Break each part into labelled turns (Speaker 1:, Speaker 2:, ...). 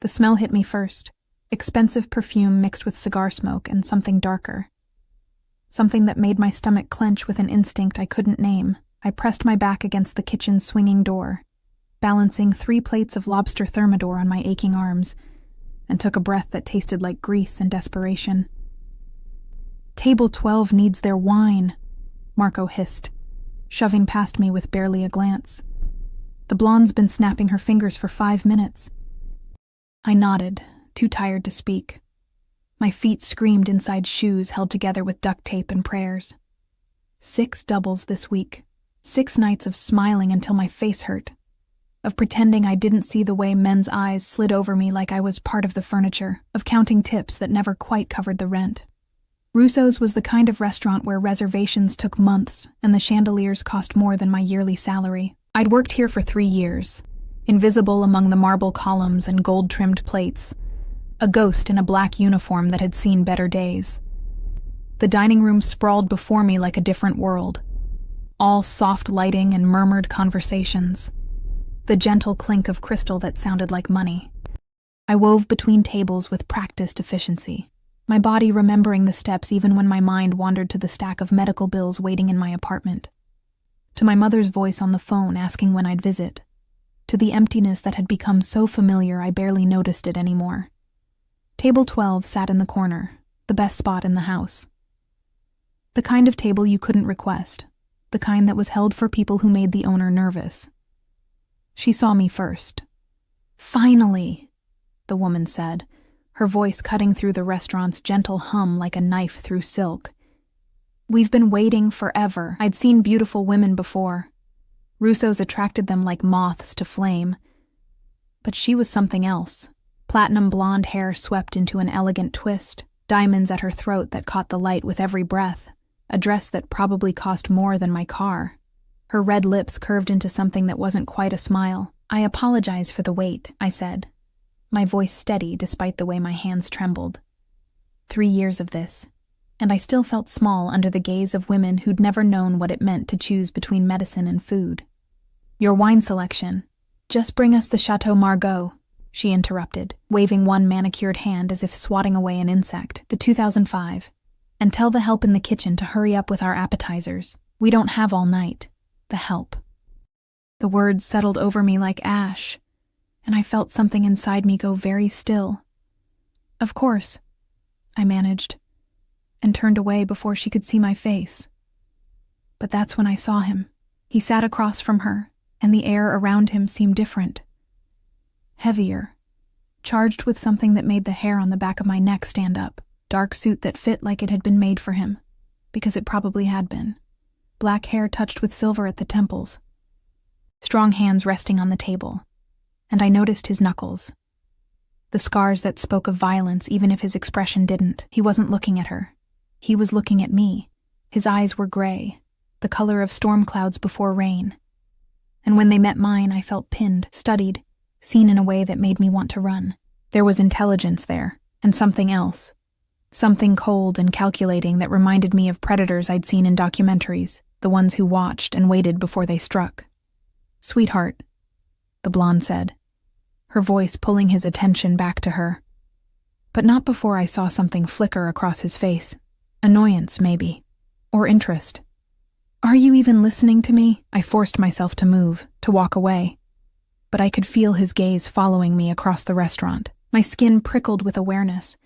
Speaker 1: The smell hit me first. Expensive perfume mixed with cigar smoke and something darker. Something that made my stomach clench with an instinct I couldn't name. I pressed my back against the kitchen's swinging door, balancing 3 plates of lobster thermidor on my aching arms, and took a breath that tasted like grease and desperation. "Table 12 needs their wine," Marco hissed, shoving past me with barely a glance. "The blonde's been snapping her fingers for 5 minutes." I nodded, too tired to speak. My feet screamed inside shoes held together with duct tape and prayers. 6 doubles this week. 6 nights of smiling until my face hurt. Of pretending I didn't see the way men's eyes slid over me like I was part of the furniture. Of counting tips that never quite covered the rent. Russo's was the kind of restaurant where reservations took months and the chandeliers cost more than my yearly salary. I'd worked here for 3 years, invisible among the marble columns and gold-trimmed plates, a ghost in a black uniform that had seen better days. The dining room sprawled before me like a different world, all soft lighting and murmured conversations, the gentle clink of crystal that sounded like money. I wove between tables with practiced efficiency, my body remembering the steps even when my mind wandered to the stack of medical bills waiting in my apartment, to my mother's voice on the phone asking when I'd visit, to the emptiness that had become so familiar I barely noticed it anymore. Table 12 sat in the corner, the best spot in the house. The kind of table you couldn't request, the kind that was held for people who made the owner nervous. She saw me first. "Finally," the woman said, her voice cutting through the restaurant's gentle hum like a knife through silk. "We've been waiting forever. I'd seen beautiful women before. Russo's attracted them like moths to flame. But she was something else. Platinum blonde hair swept into an elegant twist, diamonds at her throat that caught the light with every breath, a dress that probably cost more than my car. Her red lips curved into something that wasn't quite a smile. "I apologize for the wait," I said, my voice steady despite the way my hands trembled. 3 years of this, and I still felt small under the gaze of women who'd never known what it meant to choose between medicine and food. "Your wine selection. Just bring us the Chateau Margaux," she interrupted, waving one manicured hand as if swatting away an insect, "the 2005. And tell the help in the kitchen to hurry up with our appetizers. We don't have all night. The help." The words settled over me like ash, and I felt something inside me go very still. "Of course," I managed, and turned away before she could see my face. But that's when I saw him. He sat across from her, and the air around him seemed different. Heavier, charged with something that made the hair on the back of my neck stand up. Dark suit that fit like it had been made for him, because it probably had been. Black hair touched with silver at the temples. Strong hands resting on the table, and I noticed his knuckles. The scars that spoke of violence even if his expression didn't. He wasn't looking at her. He was looking at me. His eyes were gray, the color of storm clouds before rain. And when they met mine, I felt pinned, studied, seen in a way that made me want to run. There was intelligence there, and something else. Something cold and calculating that reminded me of predators I'd seen in documentaries, the ones who watched and waited before they struck. "Sweetheart," the blonde said, her voice pulling his attention back to her. But not before I saw something flicker across his face. Annoyance, maybe. Or interest. "Are you even listening to me?" I forced myself to move, to walk away. But I could feel his gaze following me across the restaurant. My skin prickled with awareness,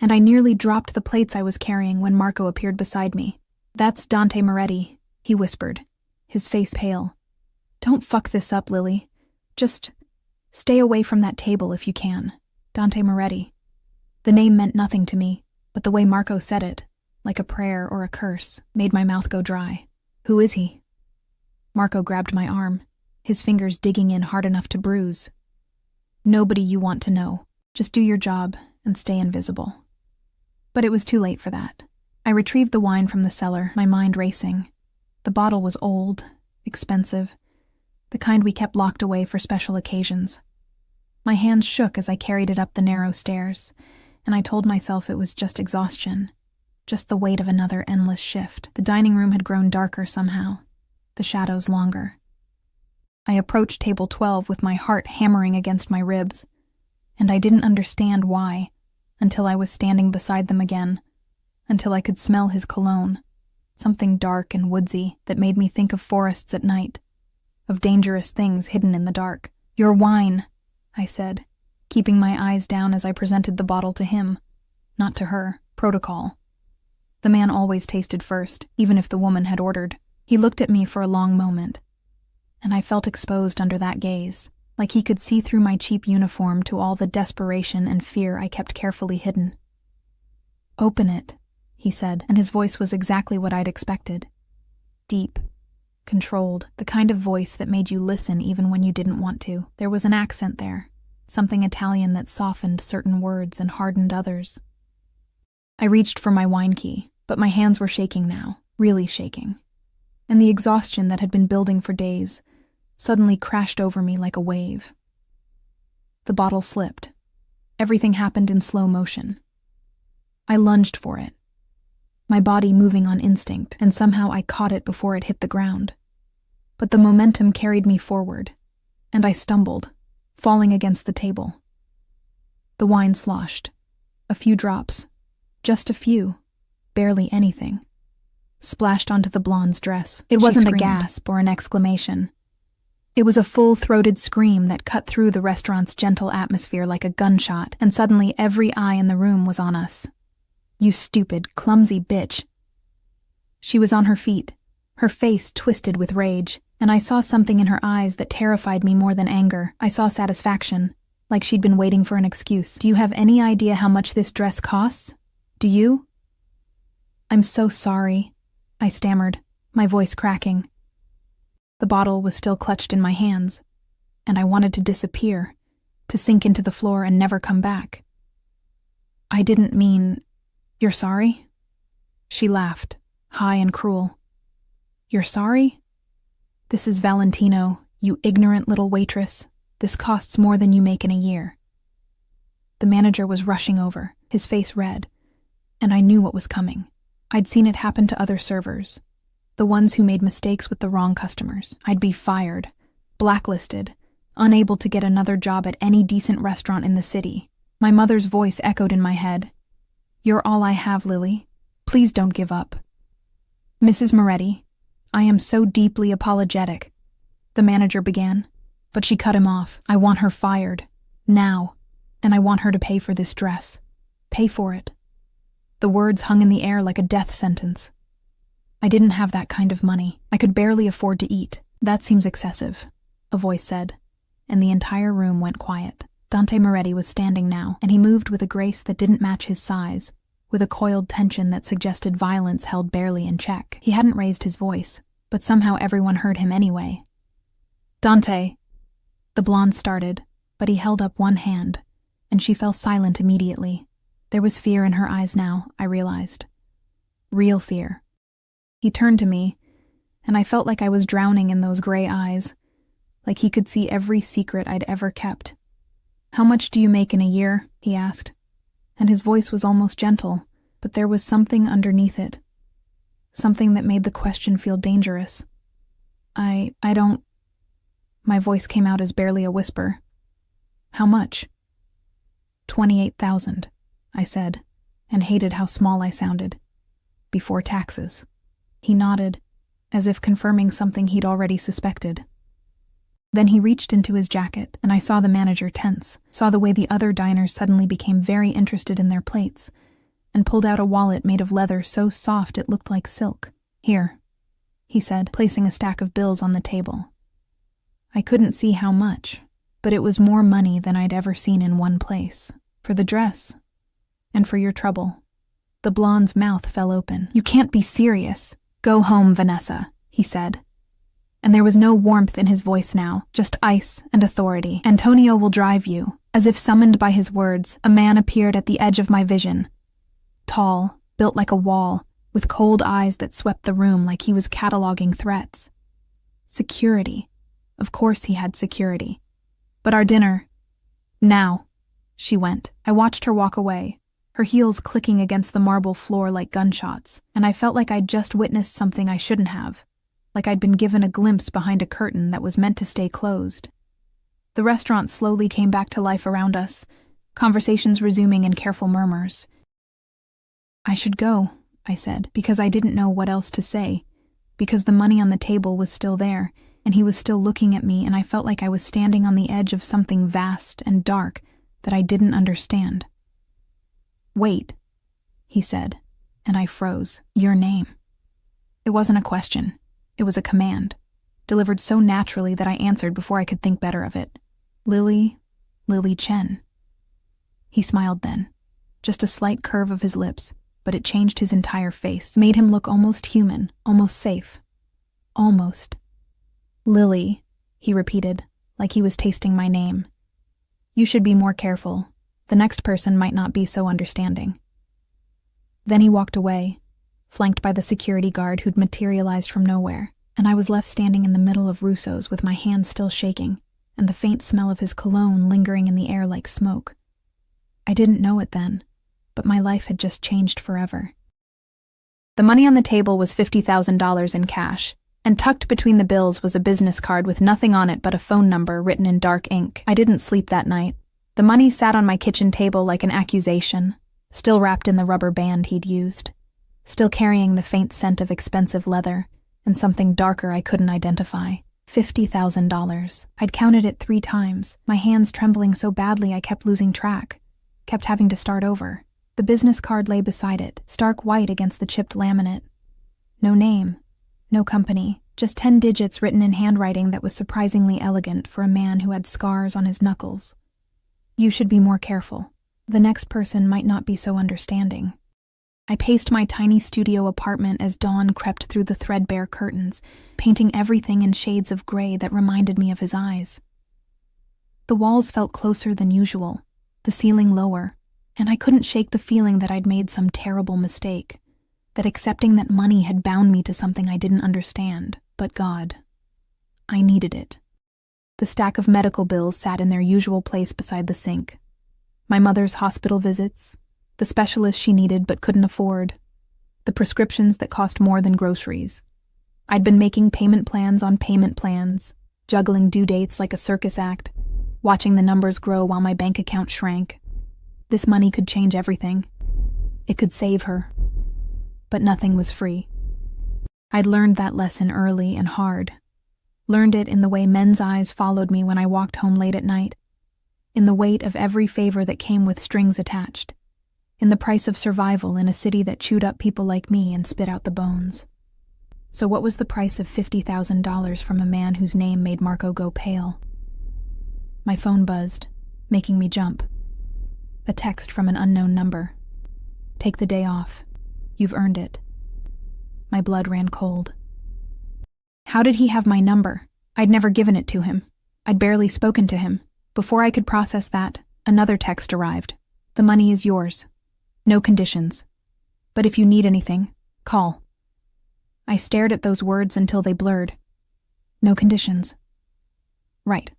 Speaker 1: and I nearly dropped the plates I was carrying when Marco appeared beside me. "That's Dante Moretti," he whispered, his face pale. "Don't fuck this up, Lily. Just stay away from that table if you can. Dante Moretti." The name meant nothing to me, but the way Marco said it, like a prayer or a curse, made my mouth go dry. "Who is he?" Marco grabbed my arm, his fingers digging in hard enough to bruise. "Nobody you want to know. Just do your job and stay invisible." But it was too late for that. I retrieved the wine from the cellar, my mind racing. The bottle was old, expensive, the kind we kept locked away for special occasions. My hands shook as I carried it up the narrow stairs, and I told myself it was just exhaustion, just the weight of another endless shift. The dining room had grown darker somehow, the shadows longer. I approached table 12 with my heart hammering against my ribs, And I didn't understand why, until I was standing beside them again, until I could smell his cologne, something dark and woodsy that made me think of forests at night, of dangerous things hidden in the dark. "Your wine," I said, keeping my eyes down as I presented the bottle to him, not to her. Protocol. The man always tasted first, even if the woman had ordered. He looked at me for a long moment, and I felt exposed under that gaze, like he could see through my cheap uniform to all the desperation and fear I kept carefully hidden. "Open it," he said, and his voice was exactly what I'd expected. Deep, controlled, the kind of voice that made you listen even when you didn't want to. There was an accent there, something Italian that softened certain words and hardened others. I reached for my wine key, but my hands were shaking now, really shaking. And the exhaustion that had been building for days suddenly crashed over me like a wave. The bottle slipped. Everything happened in slow motion. I lunged for it, my body moving on instinct, and somehow I caught it before it hit the ground. But the momentum carried me forward, and I stumbled, falling against the table. The wine sloshed. A few drops, just a few, barely anything, splashed onto the blonde's dress. It wasn't a gasp or an exclamation. It was a full-throated scream that cut through the restaurant's gentle atmosphere like a gunshot, and suddenly every eye in the room was on us. "You stupid, clumsy bitch." She was on her feet, her face twisted with rage, and I saw something in her eyes that terrified me more than anger. I saw satisfaction, like she'd been waiting for an excuse. "Do you have any idea how much this dress costs? Do you?" "I'm so sorry," I stammered, my voice cracking. The bottle was still clutched in my hands, and I wanted to disappear, to sink into the floor and never come back. "I didn't mean... You're sorry?" She laughed, high and cruel. "You're sorry? This is Valentino, you ignorant little waitress. This costs more than you make in a year." The manager was rushing over, his face red, and I knew what was coming. I'd seen it happen to other servers, the ones who made mistakes with the wrong customers. I'd be fired, blacklisted, unable to get another job at any decent restaurant in the city. My mother's voice echoed in my head. "You're all I have, Lily. Please don't give up." "Mrs. Moretti, I am so deeply apologetic," the manager began, but she cut him off. "I want her fired, now, and I want her to pay for this dress. Pay for it." The words hung in the air like a death sentence. I didn't have that kind of money. I could barely afford to eat. "That seems excessive," a voice said, and the entire room went quiet. Dante Moretti was standing now, and he moved with a grace that didn't match his size, with a coiled tension that suggested violence held barely in check. He hadn't raised his voice, but somehow everyone heard him anyway. "Dante," the blonde started, but he held up one hand, and she fell silent immediately. There was fear in her eyes now, I realized. Real fear. He turned to me, and I felt like I was drowning in those gray eyes, like he could see every secret I'd ever kept. "How much do you make in a year?" he asked, and his voice was almost gentle, but there was something underneath it, something that made the question feel dangerous. I don't... My voice came out as barely a whisper. "How much?" 28,000, I said, and hated how small I sounded. "Before taxes." He nodded, as if confirming something he'd already suspected. Then he reached into his jacket, and I saw the manager tense, saw the way the other diners suddenly became very interested in their plates, and pulled out a wallet made of leather so soft it looked like silk. "Here," he said, placing a stack of bills on the table. I couldn't see how much, but it was more money than I'd ever seen in one place. "For the dress, and for your trouble." The blonde's mouth fell open. "You can't be serious." "Go home, Vanessa," he said. And there was no warmth in his voice now, just ice and authority. "Antonio will drive you." As if summoned by his words, a man appeared at the edge of my vision. Tall, built like a wall, with cold eyes that swept the room like he was cataloging threats. Security. Of course he had security. "But our dinner." "Now." She went. I watched her walk away, her heels clicking against the marble floor like gunshots, and I felt like I'd just witnessed something I shouldn't have, like I'd been given a glimpse behind a curtain that was meant to stay closed. The restaurant slowly came back to life around us, conversations resuming in careful murmurs. "I should go," I said, because I didn't know what else to say, because the money on the table was still there, and he was still looking at me, and I felt like I was standing on the edge of something vast and dark that I didn't understand. "Wait," he said, and I froze. "Your name." It wasn't a question. It was a command, delivered so naturally that I answered before I could think better of it. Lily Chen. He smiled then, just a slight curve of his lips, but it changed his entire face, made him look almost human, almost safe. Almost. "Lily," he repeated, like he was tasting my name. "You should be more careful. The next person might not be so understanding." Then he walked away, flanked by the security guard who'd materialized from nowhere, and I was left standing in the middle of Russo's with my hands still shaking, and the faint smell of his cologne lingering in the air like smoke. I didn't know it then, but my life had just changed forever. The money on the table was $50,000 in cash, and tucked between the bills was a business card with nothing on it but a phone number written in dark ink. I didn't sleep that night. The money sat on my kitchen table like an accusation, still wrapped in the rubber band he'd used, still carrying the faint scent of expensive leather and something darker I couldn't identify. $50,000. I'd counted it 3 times, my hands trembling so badly I kept losing track, kept having to start over. The business card lay beside it, stark white against the chipped laminate. No name, no company, just 10 digits written in handwriting that was surprisingly elegant for a man who had scars on his knuckles. "You should be more careful. The next person might not be so understanding." I paced my tiny studio apartment as dawn crept through the threadbare curtains, painting everything in shades of gray that reminded me of his eyes. The walls felt closer than usual, the ceiling lower, and I couldn't shake the feeling that I'd made some terrible mistake, that accepting that money had bound me to something I didn't understand. But God, I needed it. The stack of medical bills sat in their usual place beside the sink. My mother's hospital visits, the specialist she needed but couldn't afford, the prescriptions that cost more than groceries. I'd been making payment plans on payment plans, juggling due dates like a circus act, watching the numbers grow while my bank account shrank. This money could change everything. It could save her. But nothing was free. I'd learned that lesson early and hard. Learned it in the way men's eyes followed me when I walked home late at night, in the weight of every favor that came with strings attached, in the price of survival in a city that chewed up people like me and spit out the bones. So what was the price of $50,000 from a man whose name made Marco go pale? My phone buzzed, making me jump. A text from an unknown number. "Take the day off. You've earned it." My blood ran cold. How did he have my number? I'd never given it to him. I'd barely spoken to him. Before I could process that, another text arrived. "The money is yours. No conditions. But if you need anything, call." I stared at those words until they blurred. No conditions. Right.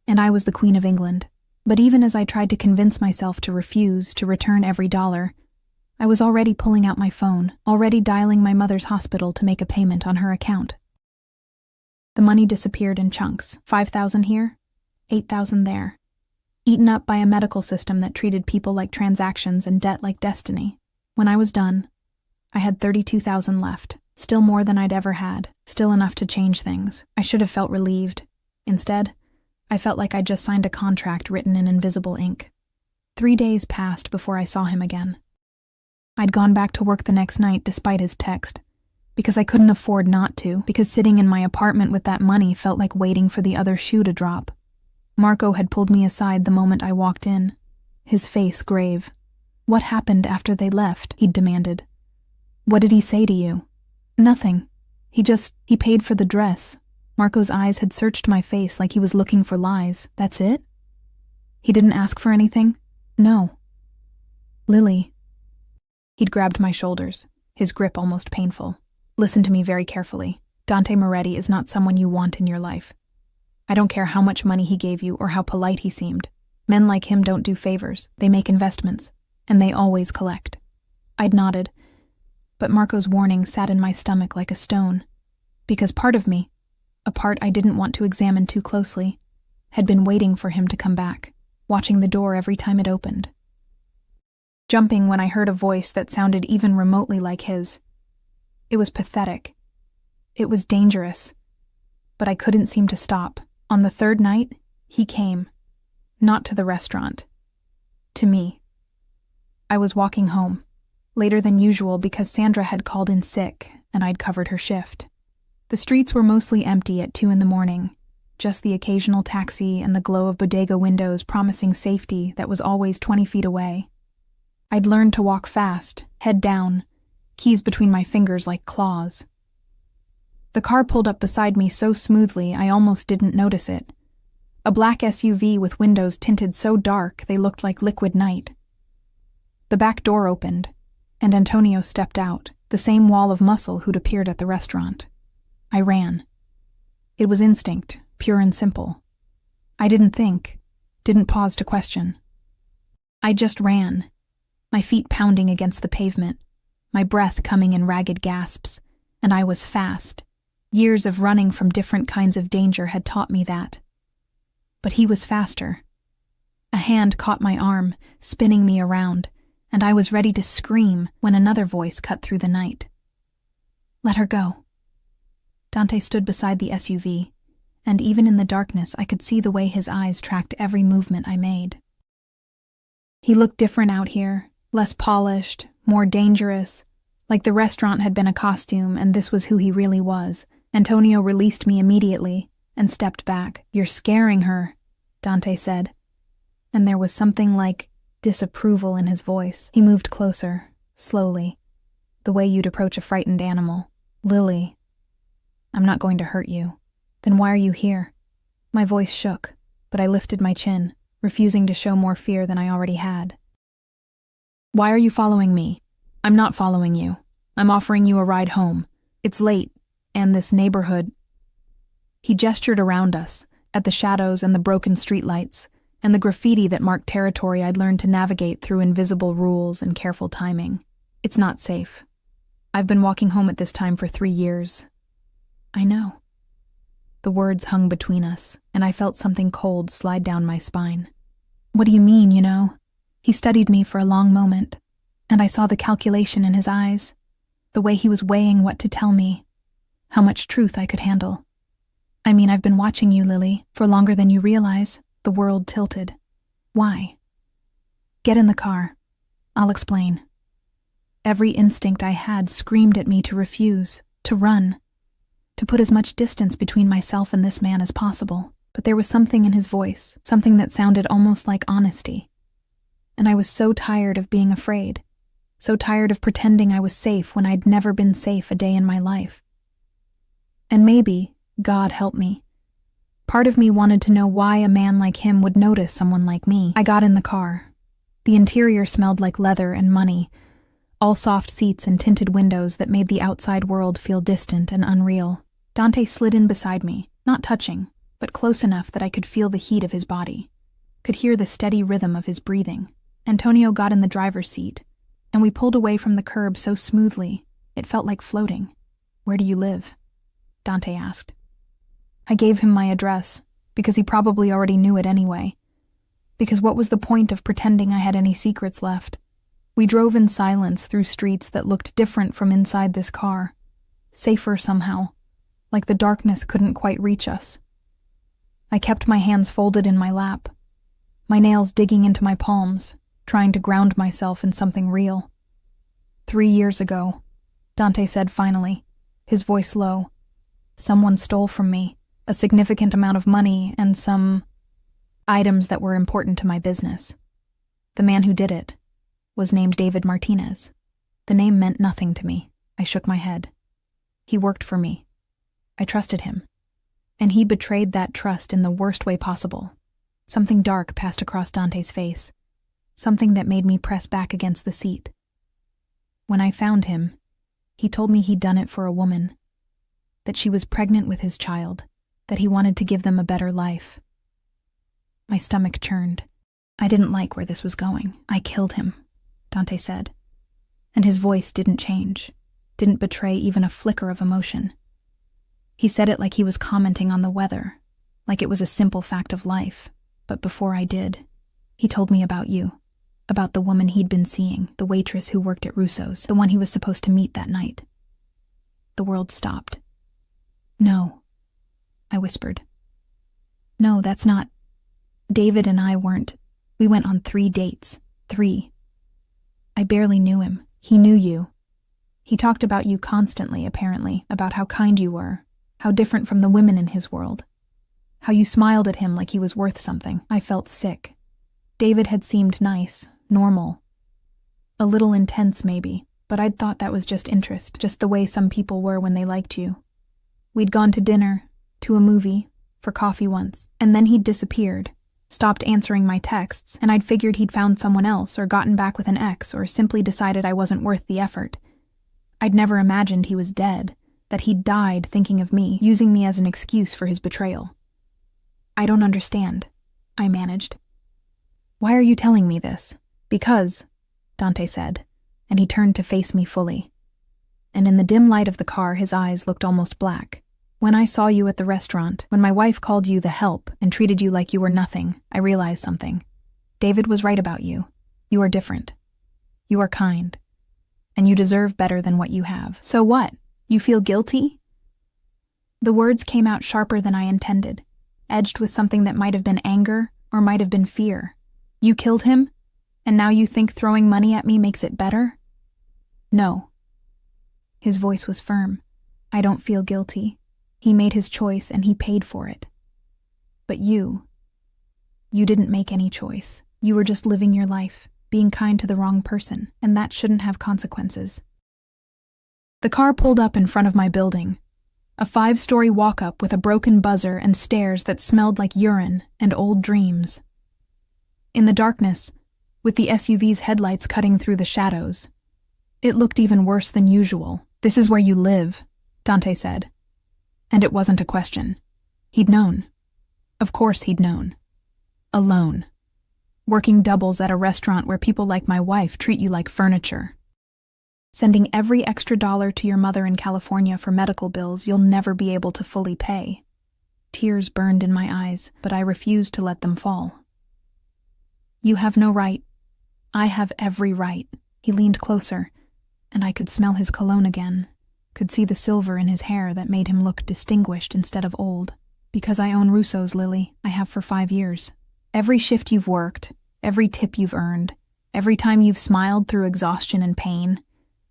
Speaker 1: And I was the Queen of England. But even as I tried to convince myself to refuse, to return every dollar, I was already pulling out my phone, already dialing my mother's hospital to make a payment on her account. The money disappeared in chunks. 5,000 here, 8,000 there. Eaten up by a medical system that treated people like transactions and debt like destiny. When I was done, I had 32,000 left, still more than I'd ever had, still enough to change things. I should have felt relieved. Instead, I felt like I'd just signed a contract written in invisible ink. 3 days passed before I saw him again. I'd gone back to work the next night despite his text, because I couldn't afford not to, because sitting in my apartment with that money felt like waiting for the other shoe to drop. Marco had pulled me aside the moment I walked in, his face grave. "What happened after they left?" he'd demanded. "What did he say to you?" "Nothing. He paid for the dress." Marco's eyes had searched my face like he was looking for lies. "That's it? He didn't ask for anything?" "No." "Lily." He'd grabbed my shoulders, his grip almost painful. "Listen to me very carefully. Dante Moretti is not someone you want in your life. I don't care how much money he gave you or how polite he seemed. Men like him don't do favors. They make investments, and they always collect." I'd nodded, but Marco's warning sat in my stomach like a stone, because part of me, a part I didn't want to examine too closely, had been waiting for him to come back. watching the door every time it opened. Jumping when I heard a voice that sounded even remotely like his. It was pathetic. It was dangerous. But I couldn't seem to stop. On the third night, he came. Not to the restaurant. To me. I was walking home, later than usual because Sandra had called in sick and I'd covered her shift. The streets were mostly empty at 2 a.m, just the occasional taxi and the glow of bodega windows promising safety that was always 20 feet away. I'd learned to walk fast, head down, keys between my fingers like claws. The car pulled up beside me so smoothly I almost didn't notice it. A black SUV with windows tinted so dark they looked like liquid night. The back door opened, and Antonio stepped out, the same wall of muscle who'd appeared at the restaurant. I ran. It was instinct, pure and simple. I didn't think, didn't pause to question. I just ran, my feet pounding against the pavement, my breath coming in ragged gasps, and I was fast. Years of running from different kinds of danger had taught me that. But he was faster. A hand caught my arm, spinning me around, and I was ready to scream when another voice cut through the night. Let her go. Dante stood beside the SUV, and even in the darkness I could see the way his eyes tracked every movement I made. He looked different out here, less polished, more dangerous, like the restaurant had been a costume and this was who he really was. Antonio released me immediately and stepped back. You're scaring her, Dante said, and there was something like disapproval in his voice. He moved closer, slowly, the way you'd approach a frightened animal. Lily, I'm not going to hurt you. Then why are you here? My voice shook, but I lifted my chin, refusing to show more fear than I already had. Why are you following me? I'm not following you. I'm offering you a ride home. It's late, and this neighborhood... He gestured around us, at the shadows and the broken streetlights, and the graffiti that marked territory I'd learned to navigate through invisible rules and careful timing. It's not safe. I've been walking home at this time for 3 years. I know. The words hung between us, and I felt something cold slide down my spine. What do you mean, you know? He studied me for a long moment, and I saw the calculation in his eyes, the way he was weighing what to tell me, how much truth I could handle. I mean, I've been watching you, Lily, for longer than you realize. The world tilted. Why? Get in the car. I'll explain. Every instinct I had screamed at me to refuse, to run, to put as much distance between myself and this man as possible. But there was something in his voice, something that sounded almost like honesty. And I was so tired of being afraid, so tired of pretending I was safe when I'd never been safe a day in my life. And maybe, God help me, part of me wanted to know why a man like him would notice someone like me. I got in the car. The interior smelled like leather and money, all soft seats and tinted windows that made the outside world feel distant and unreal. Dante slid in beside me, not touching, but close enough that I could feel the heat of his body, could hear the steady rhythm of his breathing. Antonio got in the driver's seat, and we pulled away from the curb so smoothly, it felt like floating. Where do you live? Dante asked. I gave him my address, because he probably already knew it anyway. Because what was the point of pretending I had any secrets left? We drove in silence through streets that looked different from inside this car, safer somehow, like the darkness couldn't quite reach us. I kept my hands folded in my lap, my nails digging into my palms, trying to ground myself in something real. 3 years ago, Dante said finally, his voice low, someone stole from me a significant amount of money and some items that were important to my business. The man who did it was named David Martinez. The name meant nothing to me. I shook my head. He worked for me. I trusted him. And he betrayed that trust in the worst way possible. Something dark passed across Dante's face, something that made me press back against the seat. When I found him, he told me he'd done it for a woman, that she was pregnant with his child, that he wanted to give them a better life. My stomach churned. I didn't like where this was going. I killed him, Dante said. And his voice didn't change, didn't betray even a flicker of emotion. He said it like he was commenting on the weather, like it was a simple fact of life. But before I did, He told me about you, about the woman he'd been seeing, the waitress who worked at Russo's, the one he was supposed to meet that night. The world stopped. No, I whispered. No, that's not. David and I weren't. We went on 3 dates. 3. I barely knew him. He knew you. He talked about you constantly, apparently, about how kind you were, how different from the women in his world, how you smiled at him like he was worth something. I felt sick. David had seemed nice, normal. A little intense, maybe, but I'd thought that was just interest, just the way some people were when they liked you. We'd gone to dinner, to a movie, for coffee once, and then he'd disappeared, stopped answering my texts, and I'd figured he'd found someone else or gotten back with an ex or simply decided I wasn't worth the effort. I'd never imagined he was dead, that he'd died thinking of me, using me as an excuse for his betrayal. I don't understand, I managed. Why are you telling me this? Because, Dante said, and he turned to face me fully. And in the dim light of the car, his eyes looked almost black. When I saw you at the restaurant, when my wife called you the help and treated you like you were nothing, I realized something. David was right about you. You are different. You are kind. And you deserve better than what you have. So what? You feel guilty? The words came out sharper than I intended, edged with something that might have been anger or might have been fear. You killed him? And now you think throwing money at me makes it better? No. His voice was firm. I don't feel guilty. He made his choice and he paid for it. But you didn't make any choice. You were just living your life, being kind to the wrong person, and that shouldn't have consequences. The car pulled up in front of my building, a 5-story walk-up with a broken buzzer and stairs that smelled like urine and old dreams. In the darkness, with the SUV's headlights cutting through the shadows, it looked even worse than usual. This is where you live, Dante said. And it wasn't a question. He'd known. Of course he'd known. Alone. Working doubles at a restaurant where people like my wife treat you like furniture. Sending every extra dollar to your mother in California for medical bills you'll never be able to fully pay. Tears burned in my eyes, but I refused to let them fall. You have no right. I have every right. He leaned closer, and I could smell his cologne again. Could see the silver in his hair that made him look distinguished instead of old. Because I own Russo's, Lily. I have for 5 years. Every shift you've worked, every tip you've earned, every time you've smiled through exhaustion and pain,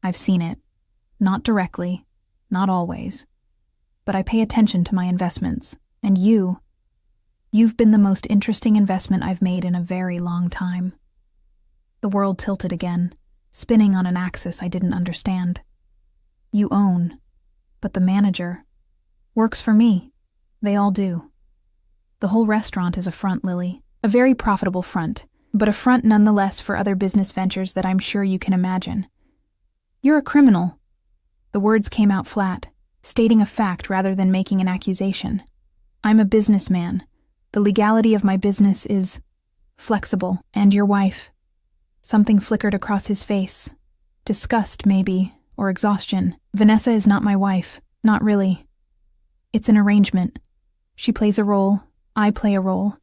Speaker 1: I've seen it. Not directly, not always. But I pay attention to my investments, and you've been the most interesting investment I've made in a very long time. The world tilted again, spinning on an axis I didn't understand. You own, but the manager works for me. They all do. The whole restaurant is a front, Lily. A very profitable front, but a front nonetheless for other business ventures that I'm sure you can imagine. You're a criminal. The words came out flat, stating a fact rather than making an accusation. I'm a businessman. The legality of my business is flexible. And your wife. Something flickered across his face. Disgust, maybe, or exhaustion. Vanessa is not my wife. Not really. It's an arrangement. She plays a role, I play a role,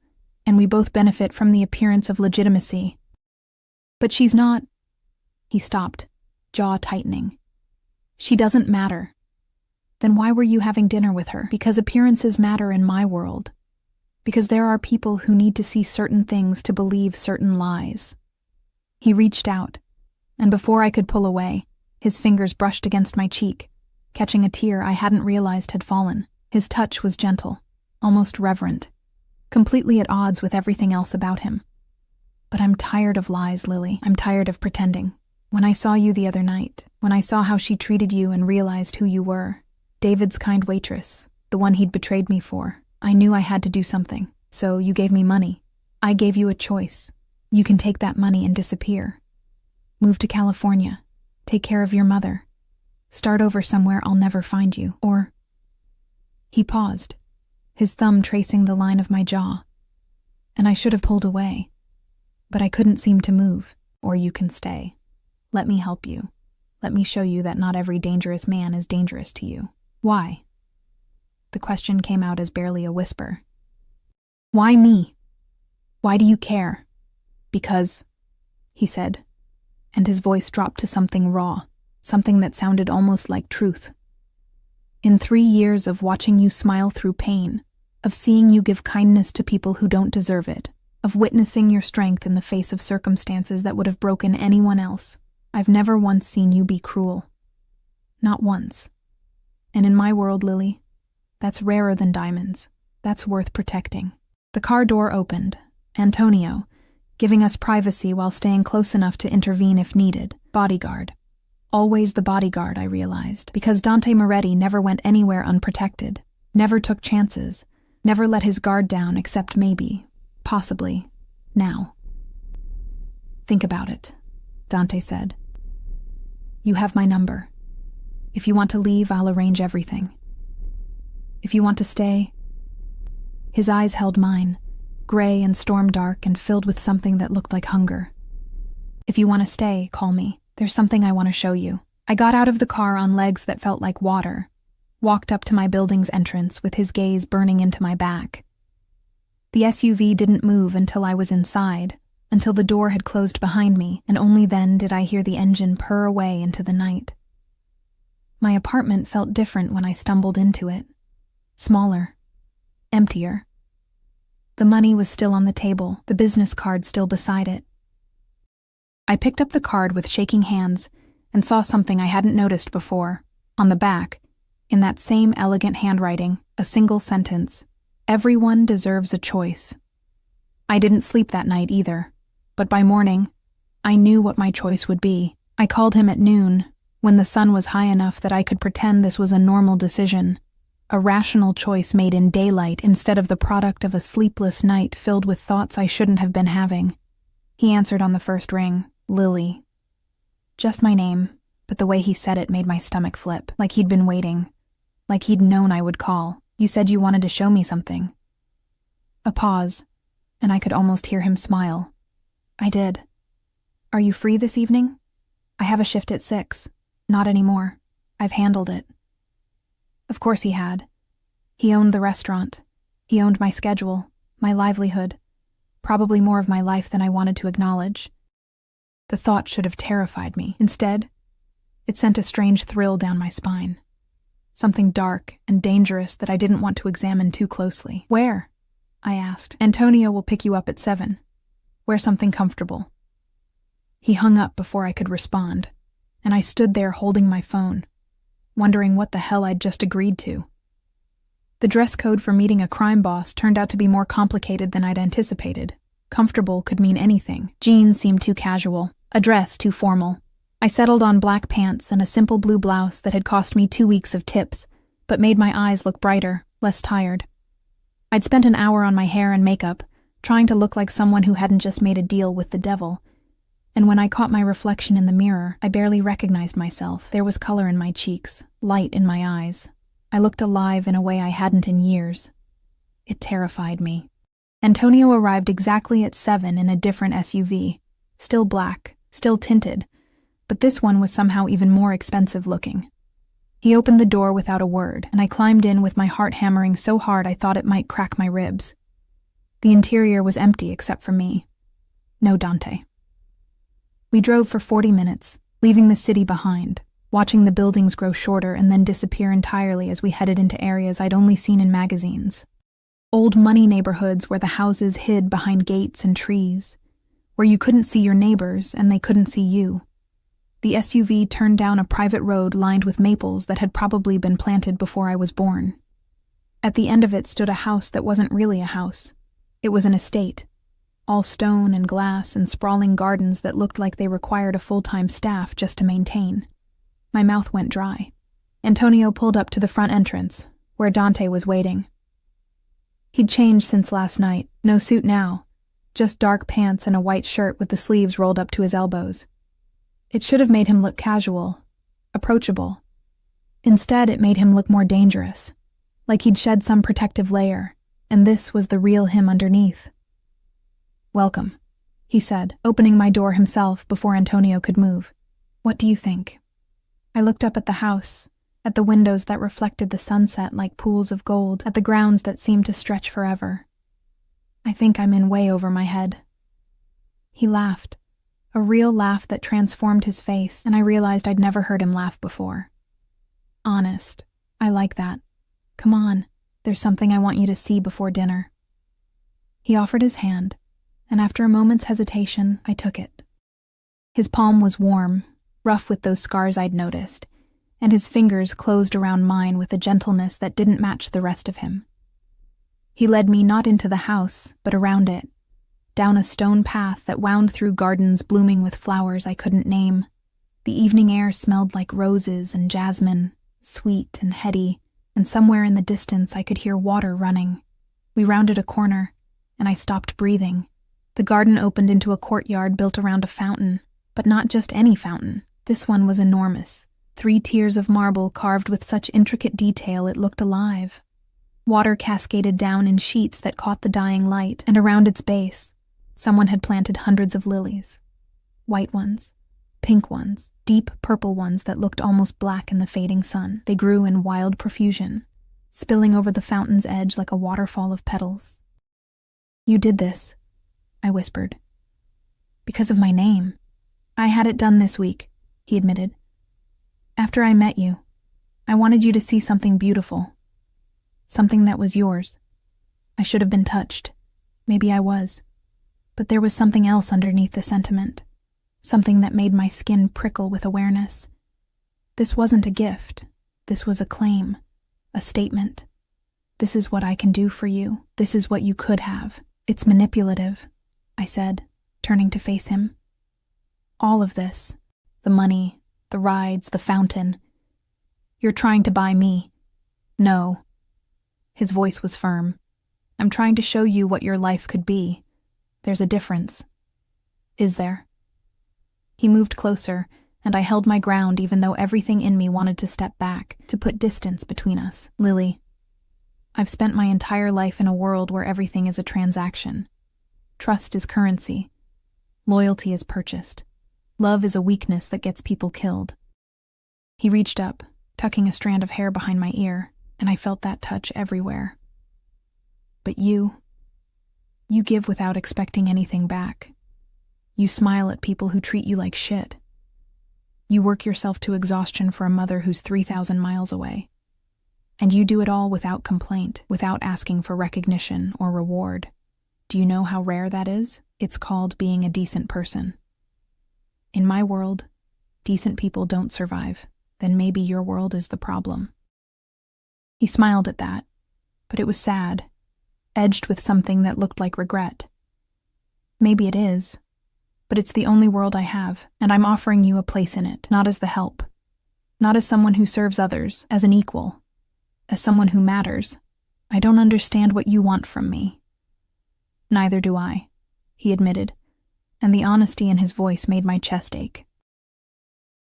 Speaker 1: and we both benefit from the appearance of legitimacy. But she's not. He stopped, jaw tightening. She doesn't matter. Then why were you having dinner with her? Because appearances matter in my world. Because there are people who need to see certain things to believe certain lies. He reached out, and before I could pull away, his fingers brushed against my cheek, catching a tear I hadn't realized had fallen. His touch was gentle, almost reverent, completely at odds with everything else about him. But I'm tired of lies, Lily. I'm tired of pretending. When I saw you the other night, when I saw how she treated you and realized who you were, David's kind waitress, the one he'd betrayed me for, I knew I had to do something. So you gave me money. I gave you a choice. You can take that money and disappear. Move to California. Take care of your mother. Start over somewhere I'll never find you. Or... He paused, his thumb tracing the line of my jaw. And I should have pulled away. But I couldn't seem to move. Or you can stay. Let me help you. Let me show you that not every dangerous man is dangerous to you. Why? The question came out as barely a whisper. Why me? Why do you care? Because, he said, and his voice dropped to something raw, something that sounded almost like truth. In 3 years of watching you smile through pain, of seeing you give kindness to people who don't deserve it, of witnessing your strength in the face of circumstances that would have broken anyone else, I've never once seen you be cruel. Not once. And in my world, Lily, that's rarer than diamonds. That's worth protecting. The car door opened. Antonio, giving us privacy while staying close enough to intervene if needed. Bodyguard. Always the bodyguard, I realized, because Dante Moretti never went anywhere unprotected, never took chances, never let his guard down except maybe, possibly, now. Think about it, Dante said. You have my number. If you want to leave, I'll arrange everything. If you want to stay... His eyes held mine, gray and storm-dark and filled with something that looked like hunger. If you want to stay, call me. There's something I want to show you. I got out of the car on legs that felt like water, walked up to my building's entrance with his gaze burning into my back. The SUV didn't move until I was inside, until the door had closed behind me, and only then did I hear the engine purr away into the night. My apartment felt different when I stumbled into it. Smaller. Emptier. The money was still on the table, the business card still beside it. I picked up the card with shaking hands and saw something I hadn't noticed before. On the back, in that same elegant handwriting, a single sentence: everyone deserves a choice. I didn't sleep that night either, but by morning, I knew what my choice would be. I called him at noon, when the sun was high enough that I could pretend this was a normal decision, a rational choice made in daylight instead of the product of a sleepless night filled with thoughts I shouldn't have been having. He answered on the first ring. Lily. Just my name, but the way he said it made my stomach flip, like he'd been waiting, like he'd known I would call. You said you wanted to show me something. A pause, and I could almost hear him smile. I did. Are you free this evening? I have a shift at 6. Not anymore. I've handled it. Of course he had. He owned the restaurant. He owned my schedule, my livelihood, probably more of my life than I wanted to acknowledge. The thought should have terrified me. Instead, it sent a strange thrill down my spine. Something dark and dangerous that I didn't want to examine too closely. Where? I asked. Antonio will pick you up at 7. Wear something comfortable. He hung up before I could respond, and I stood there holding my phone, wondering what the hell I'd just agreed to. The dress code for meeting a crime boss turned out to be more complicated than I'd anticipated. Comfortable could mean anything. Jeans seemed too casual, a dress too formal. I settled on black pants and a simple blue blouse that had cost me 2 weeks of tips, but made my eyes look brighter, less tired. I'd spent an hour on my hair and makeup, trying to look like someone who hadn't just made a deal with the devil. And when I caught my reflection in the mirror, I barely recognized myself. There was color in my cheeks, light in my eyes. I looked alive in a way I hadn't in years. It terrified me. Antonio arrived exactly at 7 in a different SUV, still black, still tinted, but this one was somehow even more expensive looking. He opened the door without a word, and I climbed in with my heart hammering so hard I thought it might crack my ribs. The interior was empty except for me. No Dante. We drove for 40 minutes, leaving the city behind, watching the buildings grow shorter and then disappear entirely as we headed into areas I'd only seen in magazines. Old money neighborhoods where the houses hid behind gates and trees, where you couldn't see your neighbors and they couldn't see you. The SUV turned down a private road lined with maples that had probably been planted before I was born. At the end of it stood a house that wasn't really a house. It was an estate, all stone and glass and sprawling gardens that looked like they required a full-time staff just to maintain. My mouth went dry. Antonio pulled up to the front entrance, where Dante was waiting. He'd changed since last night, no suit now, just dark pants and a white shirt with the sleeves rolled up to his elbows. It should have made him look casual, approachable. Instead, it made him look more dangerous, like he'd shed some protective layer, and this was the real him underneath. "Welcome," he said, opening my door himself before Antonio could move. "What do you think?" I looked up at the house, at the windows that reflected the sunset like pools of gold, at the grounds that seemed to stretch forever. I think I'm in way over my head. He laughed, a real laugh that transformed his face, and I realized I'd never heard him laugh before. Honest, I like that. Come on, there's something I want you to see before dinner. He offered his hand, and after a moment's hesitation, I took it. His palm was warm, rough with those scars I'd noticed, and his fingers closed around mine with a gentleness that didn't match the rest of him. He led me not into the house, but around it, down a stone path that wound through gardens blooming with flowers I couldn't name. The evening air smelled like roses and jasmine, sweet and heady, and somewhere in the distance I could hear water running. We rounded a corner, and I stopped breathing. The garden opened into a courtyard built around a fountain, but not just any fountain. This one was enormous, 3 tiers of marble carved with such intricate detail it looked alive. Water cascaded down in sheets that caught the dying light, and around its base, someone had planted hundreds of lilies. White ones, pink ones, deep purple ones that looked almost black in the fading sun. They grew in wild profusion, spilling over the fountain's edge like a waterfall of petals. "You did this," I whispered. "Because of my name. I had it done this week," he admitted. "After I met you, I wanted you to see something beautiful. Something that was yours. I should have been touched. Maybe I was. But there was something else underneath the sentiment. Something that made my skin prickle with awareness. This wasn't a gift. This was a claim. A statement. This is what I can do for you. This is what you could have. It's manipulative," I said, turning to face him. "All of this. The money, the rides, the fountain. You're trying to buy me." "No." His voice was firm. "I'm trying to show you what your life could be. There's a difference." "Is there?" He moved closer, and I held my ground even though everything in me wanted to step back, to put distance between us. "Lily, I've spent my entire life in a world where everything is a transaction. Trust is currency. Loyalty is purchased. Love is a weakness that gets people killed." He reached up, tucking a strand of hair behind my ear, and I felt that touch everywhere. "But you give without expecting anything back. You smile at people who treat you like shit. You work yourself to exhaustion for a mother who's 3,000 miles away. And you do it all without complaint, without asking for recognition or reward. Do you know how rare that is? It's called being a decent person. In my world, decent people don't survive. Then maybe your world is the problem." He smiled at that, but it was sad, edged with something that looked like regret. "Maybe it is, but it's the only world I have, and I'm offering you a place in it, not as the help, not as someone who serves others, as an equal, as someone who matters. I don't understand what you want from me." "Neither do I," he admitted, and the honesty in his voice made my chest ache.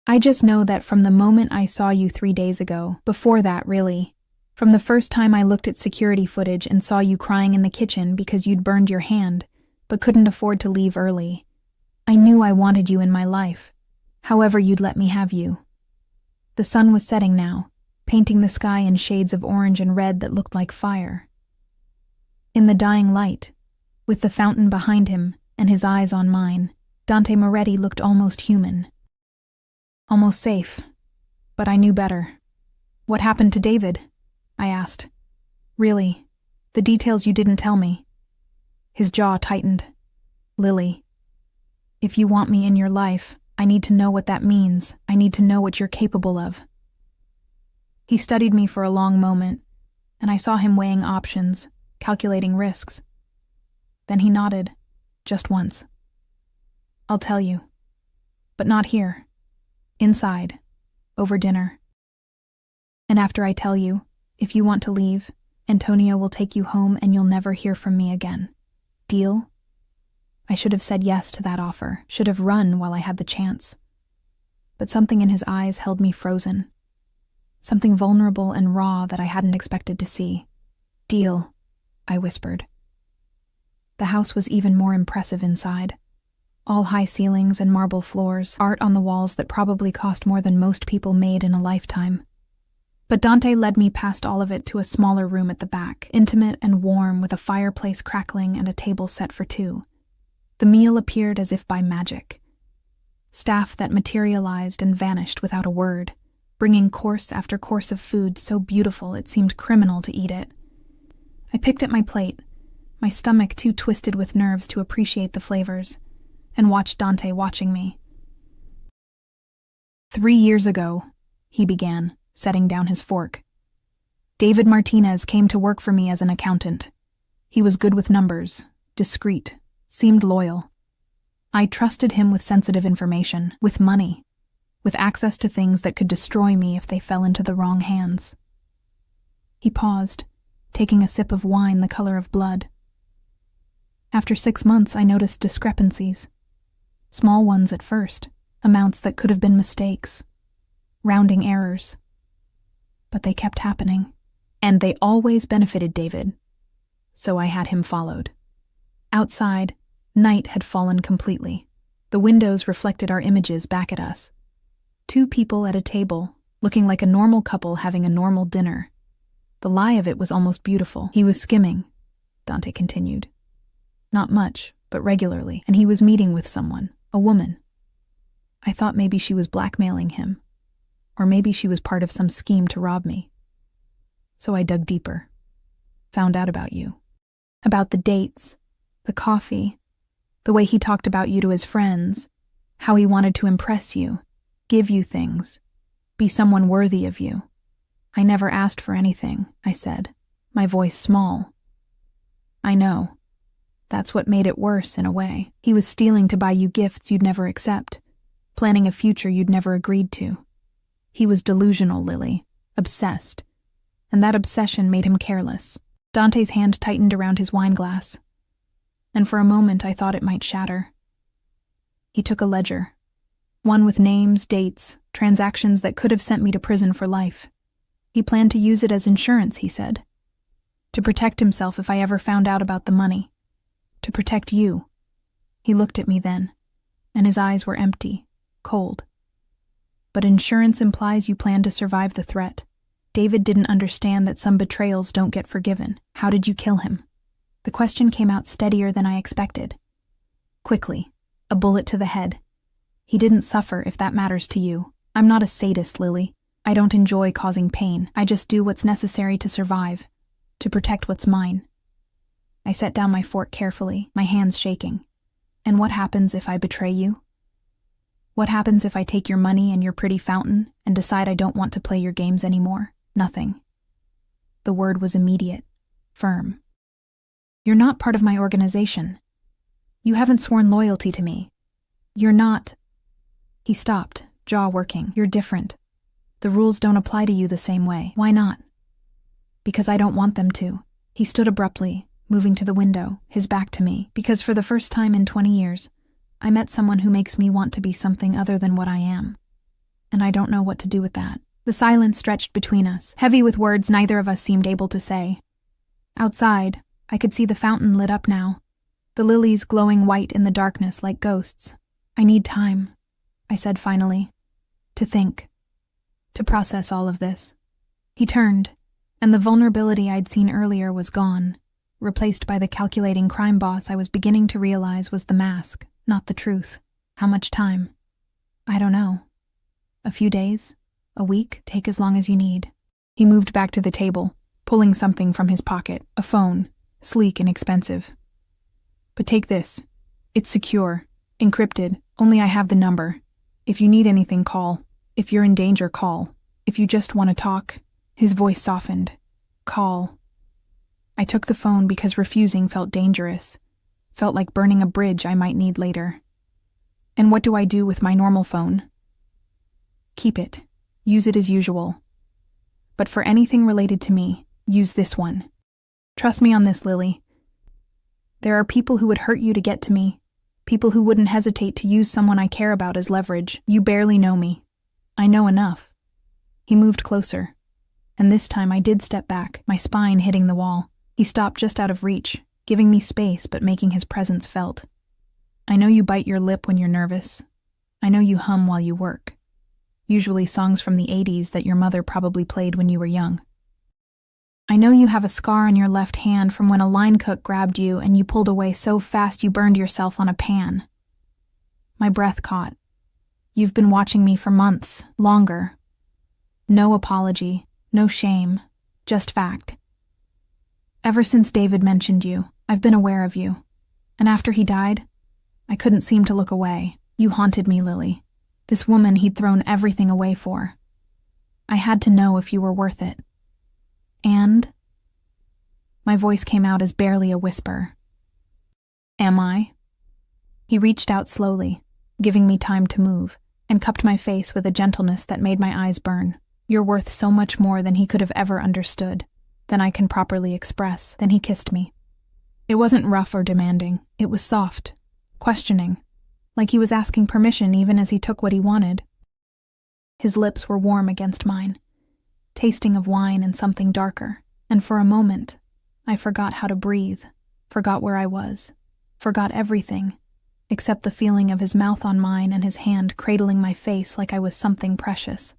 Speaker 1: "I just know that from the moment I saw you 3 days ago, before that really, from the first time I looked at security footage and saw you crying in the kitchen because you'd burned your hand, but couldn't afford to leave early, I knew I wanted you in my life, however you'd let me have you." The sun was setting now, painting the sky in shades of orange and red that looked like fire. In the dying light, with the fountain behind him and his eyes on mine, Dante Moretti looked almost human. Almost safe, but I knew better. "What happened to David?" I asked. "Really, the details you didn't tell me." His jaw tightened. "Lily, if you want me in your life, I need to know what that means. I need to know what you're capable of." He studied me for a long moment, and I saw him weighing options, calculating risks. Then he nodded, just once. "I'll tell you, but not here. Inside, over dinner. And after I tell you, if you want to leave, Antonio will take you home and you'll never hear from me again. Deal?" I should have said yes to that offer, should have run while I had the chance. But something in his eyes held me frozen. Something vulnerable and raw that I hadn't expected to see. "Deal," I whispered. The house was even more impressive inside. All high ceilings and marble floors, art on the walls that probably cost more than most people made in a lifetime. But Dante led me past all of it to a smaller room at the back, intimate and warm with a fireplace crackling and a table set for 2. The meal appeared as if by magic. Staff that materialized and vanished without a word, bringing course after course of food so beautiful it seemed criminal to eat it. I picked at my plate, my stomach too twisted with nerves to appreciate the flavors, and watched Dante watching me. 3 years ago, he began, setting down his fork. David Martinez came to work for me as an accountant. He was good with numbers, discreet, seemed loyal. I trusted him with sensitive information, with money, with access to things that could destroy me if they fell into the wrong hands. He paused, taking a sip of wine the color of blood. After 6 months, I noticed discrepancies. Small ones at first, amounts that could have been mistakes, rounding errors. But they kept happening, and they always benefited David. So I had him followed. Outside, night had fallen completely. The windows reflected our images back at us. 2 people at a table, looking like a normal couple having a normal dinner. The lie of it was almost beautiful. He was skimming, Dante continued. Not much, but regularly, and he was meeting with someone, a woman. I thought maybe she was blackmailing him, or maybe she was part of some scheme to rob me. So I dug deeper. Found out about you. About the dates, the coffee, the way he talked about you to his friends, how he wanted to impress you, give you things, be someone worthy of you. I never asked for anything, I said, my voice small. I know. That's what made it worse in a way. He was stealing to buy you gifts you'd never accept, planning a future you'd never agreed to. He was delusional, Lily, obsessed, and that obsession made him careless. Dante's hand tightened around his wine glass, and for a moment I thought it might shatter. He took a ledger, one with names, dates, transactions that could have sent me to prison for life. He planned to use it as insurance, he said, to protect himself if I ever found out about the money, to protect you. He looked at me then, and his eyes were empty, cold. But insurance implies you plan to survive the threat. David didn't understand that some betrayals don't get forgiven. How did you kill him? The question came out steadier than I expected. Quickly, a bullet to the head. He didn't suffer, if that matters to you. I'm not a sadist, Lily. I don't enjoy causing pain. I just do what's necessary to survive, to protect what's mine. I set down my fork carefully, my hands shaking. And what happens if I betray you? What happens if I take your money and your pretty fountain and decide I don't want to play your games anymore? Nothing. The word was immediate, firm. You're not part of my organization. You haven't sworn loyalty to me. You're not... He stopped, jaw working. You're different. The rules don't apply to you the same way. Why not? Because I don't want them to. He stood abruptly, moving to the window, his back to me, because for the first time in 20 years, I met someone who makes me want to be something other than what I am. And I don't know what to do with that. The silence stretched between us, heavy with words neither of us seemed able to say. Outside, I could see the fountain lit up now, the lilies glowing white in the darkness like ghosts. I need time, I said finally, to think, to process all of this. He turned, and the vulnerability I'd seen earlier was gone, replaced by the calculating crime boss I was beginning to realize was the mask, not the truth. How much time? I don't know. A few days? A week? Take as long as you need. He moved back to the table, pulling something from his pocket, a phone, sleek and expensive. But take this. It's secure, encrypted, only I have the number. If you need anything, call. If you're in danger, call. If you just want to talk. His voice softened. Call. I took the phone because refusing felt dangerous. Felt like burning a bridge I might need later. And what do I do with my normal phone? Keep it. Use it as usual. But for anything related to me, use this one. Trust me on this, Lily. There are people who would hurt you to get to me. People who wouldn't hesitate to use someone I care about as leverage. You barely know me. I know enough. He moved closer. And this time I did step back, my spine hitting the wall. He stopped just out of reach, giving me space but making his presence felt. I know you bite your lip when you're nervous. I know you hum while you work. Usually songs from the 80s that your mother probably played when you were young. I know you have a scar on your left hand from when a line cook grabbed you and you pulled away so fast you burned yourself on a pan. My breath caught. You've been watching me for months, longer. No apology, no shame, just fact. Ever since David mentioned you, I've been aware of you. And after he died, I couldn't seem to look away. You haunted me, Lily. This woman he'd thrown everything away for. I had to know if you were worth it. And? My voice came out as barely a whisper. Am I? He reached out slowly, giving me time to move, and cupped my face with a gentleness that made my eyes burn. You're worth so much more than he could have ever understood, than I can properly express. Then he kissed me. It wasn't rough or demanding. It was soft, questioning, like he was asking permission even as he took what he wanted. His lips were warm against mine, tasting of wine and something darker, and for a moment, I forgot how to breathe, forgot where I was, forgot everything, except the feeling of his mouth on mine and his hand cradling my face like I was something precious.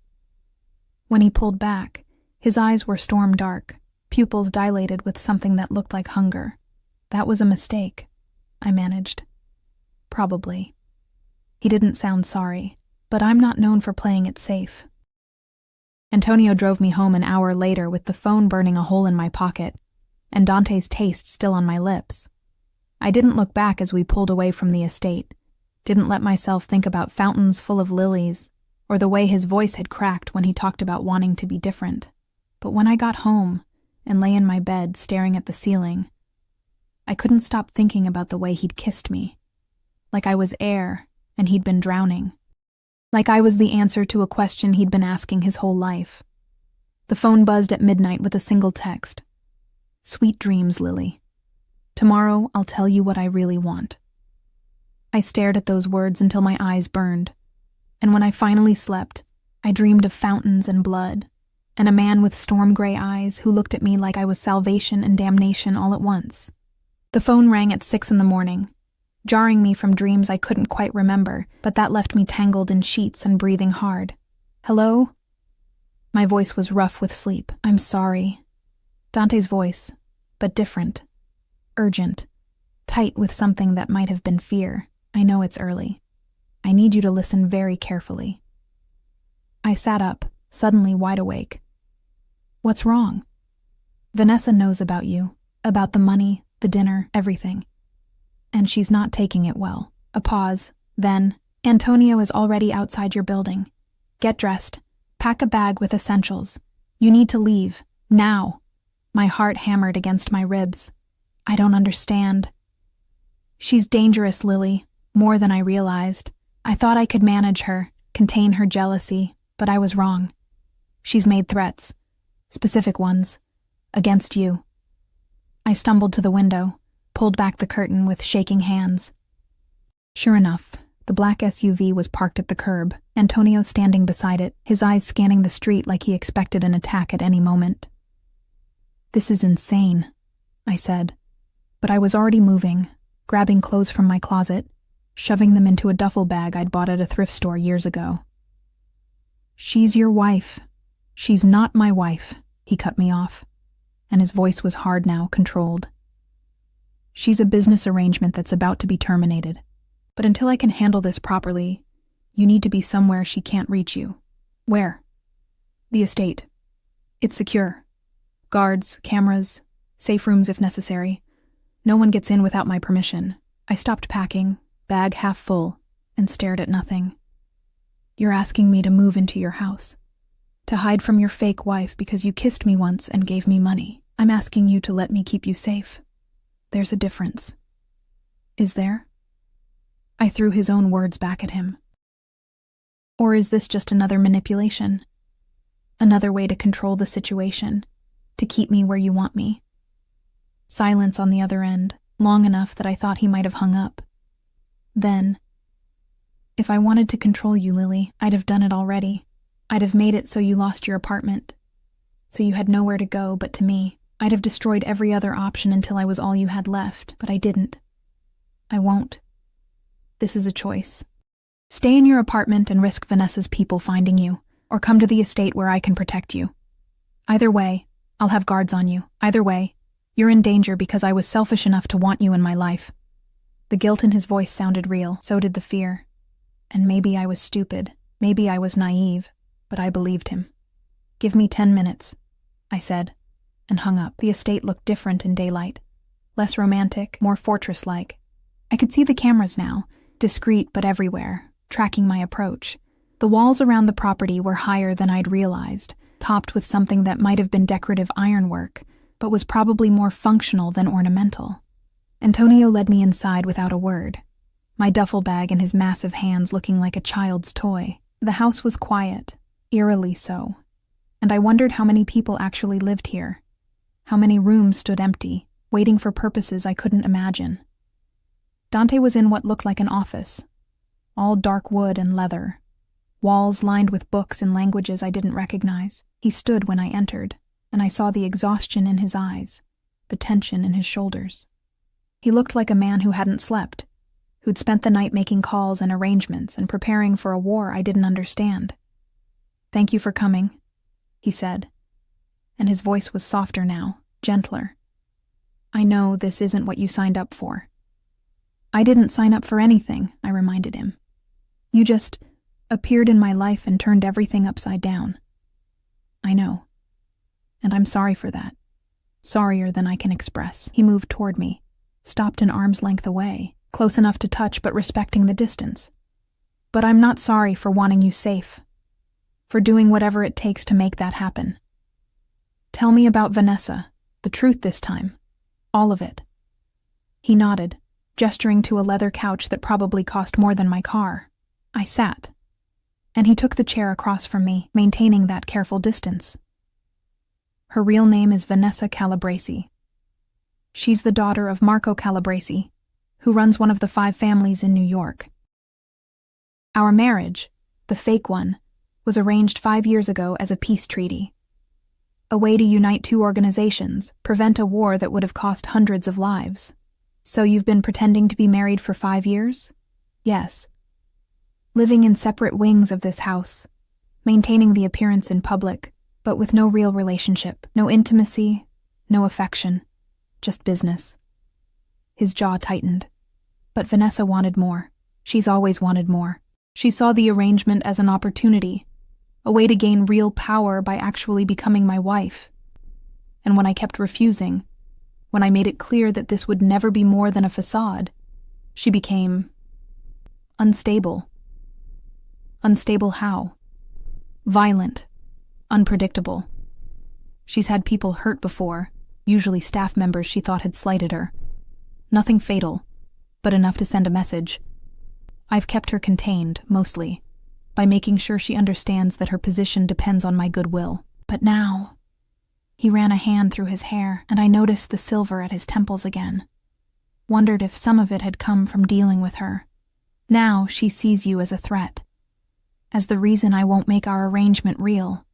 Speaker 1: When he pulled back, his eyes were storm dark, pupils dilated with something that looked like hunger. That was a mistake, I managed. Probably. He didn't sound sorry, but I'm not known for playing it safe. Antonio drove me home an hour later with the phone burning a hole in my pocket, and Dante's taste still on my lips. I didn't look back as we pulled away from the estate, didn't let myself think about fountains full of lilies, or the way his voice had cracked when he talked about wanting to be different. But when I got home and lay in my bed staring at the ceiling, I couldn't stop thinking about the way he'd kissed me, like I was air and he'd been drowning. Like I was the answer to a question he'd been asking his whole life. The phone buzzed at midnight with a single text. Sweet dreams, Lily. Tomorrow I'll tell you what I really want. I stared at those words until my eyes burned, and when I finally slept, I dreamed of fountains and blood, and a man with storm-gray eyes who looked at me like I was salvation and damnation all at once. The phone rang at 6 a.m, jarring me from dreams I couldn't quite remember, but that left me tangled in sheets and breathing hard. Hello? My voice was rough with sleep. I'm sorry. Dante's voice, but different. Urgent. Tight with something that might have been fear. I know it's early. I need you to listen very carefully. I sat up, suddenly wide awake. What's wrong? Vanessa knows about you, about the money, the dinner, everything. And she's not taking it well. A pause, then, Antonio is already outside your building. Get dressed. Pack a bag with essentials. You need to leave, now. My heart hammered against my ribs. I don't understand. She's dangerous, Lily, more than I realized. I thought I could manage her, contain her jealousy, but I was wrong. She's made threats, specific ones, against you. I stumbled to the window, pulled back the curtain with shaking hands. Sure enough, the black SUV was parked at the curb, Antonio standing beside it, his eyes scanning the street like he expected an attack at any moment. This is insane, I said, but I was already moving, grabbing clothes from my closet, shoving them into a duffel bag I'd bought at a thrift store years ago. She's your wife. She's not my wife, he cut me off, and his voice was hard now, controlled. She's a business arrangement that's about to be terminated. But until I can handle this properly, you need to be somewhere she can't reach you. Where? The estate. It's secure. Guards, cameras, safe rooms if necessary. No one gets in without my permission. I stopped packing, bag half full, and stared at nothing. You're asking me to move into your house. To hide from your fake wife because you kissed me once and gave me money. I'm asking you to let me keep you safe. There's a difference. Is there? I threw his own words back at him. Or is this just another manipulation? Another way to control the situation, to keep me where you want me? Silence on the other end, long enough that I thought he might have hung up. Then, if I wanted to control you, Lily, I'd have done it already. I'd have made it so you lost your apartment, so you had nowhere to go but to me. I'd have destroyed every other option until I was all you had left, but I didn't. I won't. This is a choice. Stay in your apartment and risk Vanessa's people finding you, or come to the estate where I can protect you. Either way, I'll have guards on you. Either way, you're in danger because I was selfish enough to want you in my life." The guilt in his voice sounded real, so did the fear. And maybe I was stupid, maybe I was naive, but I believed him. "Give me 10 minutes, I said, and hung up. The estate looked different in daylight. Less romantic, more fortress-like. I could see the cameras now, discreet but everywhere, tracking my approach. The walls around the property were higher than I'd realized, topped with something that might have been decorative ironwork, but was probably more functional than ornamental. Antonio led me inside without a word, my duffel bag in his massive hands looking like a child's toy. The house was quiet, eerily so, and I wondered how many people actually lived here, how many rooms stood empty, waiting for purposes I couldn't imagine. Dante was in what looked like an office, all dark wood and leather, walls lined with books in languages I didn't recognize. He stood when I entered, and I saw the exhaustion in his eyes, the tension in his shoulders. He looked like a man who hadn't slept, who'd spent the night making calls and arrangements and preparing for a war I didn't understand. "Thank you for coming," he said, and his voice was softer now, gentler. "I know this isn't what you signed up for." "I didn't sign up for anything," I reminded him. "You just appeared in my life and turned everything upside down." "I know. And I'm sorry for that. Sorrier than I can express." He moved toward me, stopped an arm's length away, close enough to touch but respecting the distance. "But I'm not sorry for wanting you safe, for doing whatever it takes to make that happen. Tell me about Vanessa, the truth this time. All of it." He nodded, gesturing to a leather couch that probably cost more than my car. I sat, and he took the chair across from me, maintaining that careful distance. "Her real name is Vanessa Calabresi. She's the daughter of Marco Calabresi, who runs one of the 5 families in New York. Our marriage, the fake one, was arranged 5 years ago as a peace treaty. A way to unite 2 organizations, prevent a war that would have cost hundreds of lives. So you've been pretending to be married for 5 years? Yes. Living in separate wings of this house, maintaining the appearance in public, but with no real relationship, no intimacy, no affection, just business." His jaw tightened. But Vanessa wanted more. She's always wanted more. She saw the arrangement as an opportunity, a way to gain real power by actually becoming my wife. And when I kept refusing, when I made it clear that this would never be more than a facade, she became unstable. Unstable how? Violent. Unpredictable. She's had people hurt before, usually staff members she thought had slighted her. Nothing fatal, but enough to send a message. I've kept her contained, mostly, by making sure she understands that her position depends on my goodwill. But now... He ran a hand through his hair, and I noticed the silver at his temples again. Wondered if some of it had come from dealing with her. Now she sees you as a threat, as the reason I won't make our arrangement real.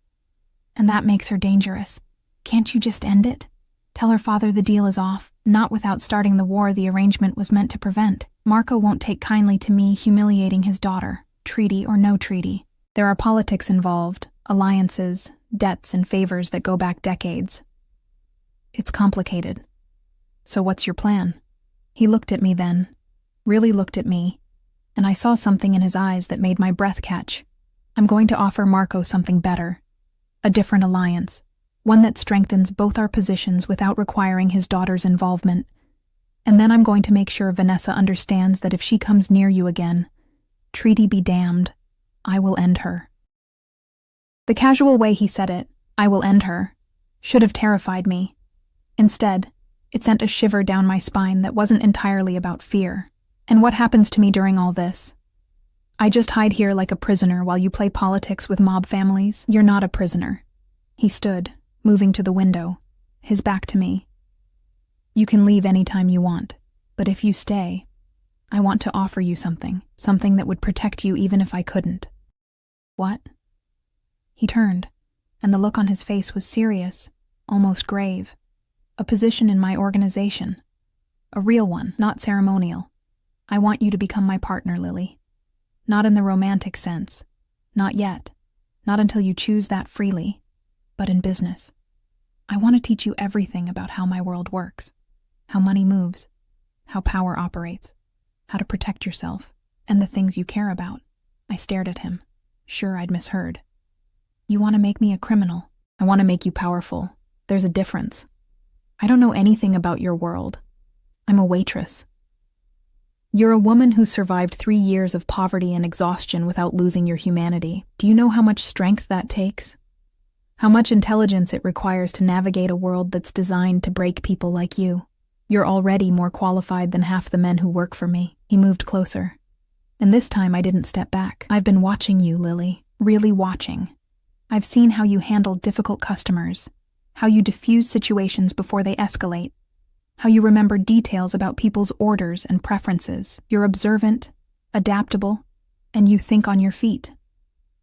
Speaker 1: And that makes her dangerous. Can't you just end it? Tell her father the deal is off, not without starting the war the arrangement was meant to prevent. Marco won't take kindly to me humiliating his daughter, treaty or no treaty. There are politics involved, alliances, debts and favors that go back decades. It's complicated. So what's your plan? He looked at me then, really looked at me, and I saw something in his eyes that made my breath catch. I'm going to offer Marco something better. A different alliance. One that strengthens both our positions without requiring his daughter's involvement. And then I'm going to make sure Vanessa understands that if she comes near you again, treaty be damned, I will end her. The casual way he said it, I will end her, should have terrified me. Instead, it sent a shiver down my spine that wasn't entirely about fear. And what happens to me during all this? I just hide here like a prisoner while you play politics with mob families? You're not a prisoner. He stood, moving to the window, his back to me. You can leave anytime you want, but if you stay, I want to offer you something that would protect you even if I couldn't. What? He turned, and the look on his face was serious, almost grave. A position in my organization. A real one, not ceremonial. I want you to become my partner, Lily. Not in the romantic sense. Not yet. Not until you choose that freely. But in business. I want to teach you everything about how my world works, how money moves, how power operates, how to protect yourself, and the things you care about. I stared at him, sure I'd misheard. You want to make me a criminal? I want to make you powerful. There's a difference. I don't know anything about your world. I'm a waitress. You're a woman who survived 3 years of poverty and exhaustion without losing your humanity. Do you know how much strength that takes? How much intelligence it requires to navigate a world that's designed to break people like you? You're already more qualified than half the men who work for me. He moved closer. And this time I didn't step back. I've been watching you, Lily. Really watching. I've seen how you handle difficult customers, how you diffuse situations before they escalate, how you remember details about people's orders and preferences. You're observant, adaptable, and you think on your feet.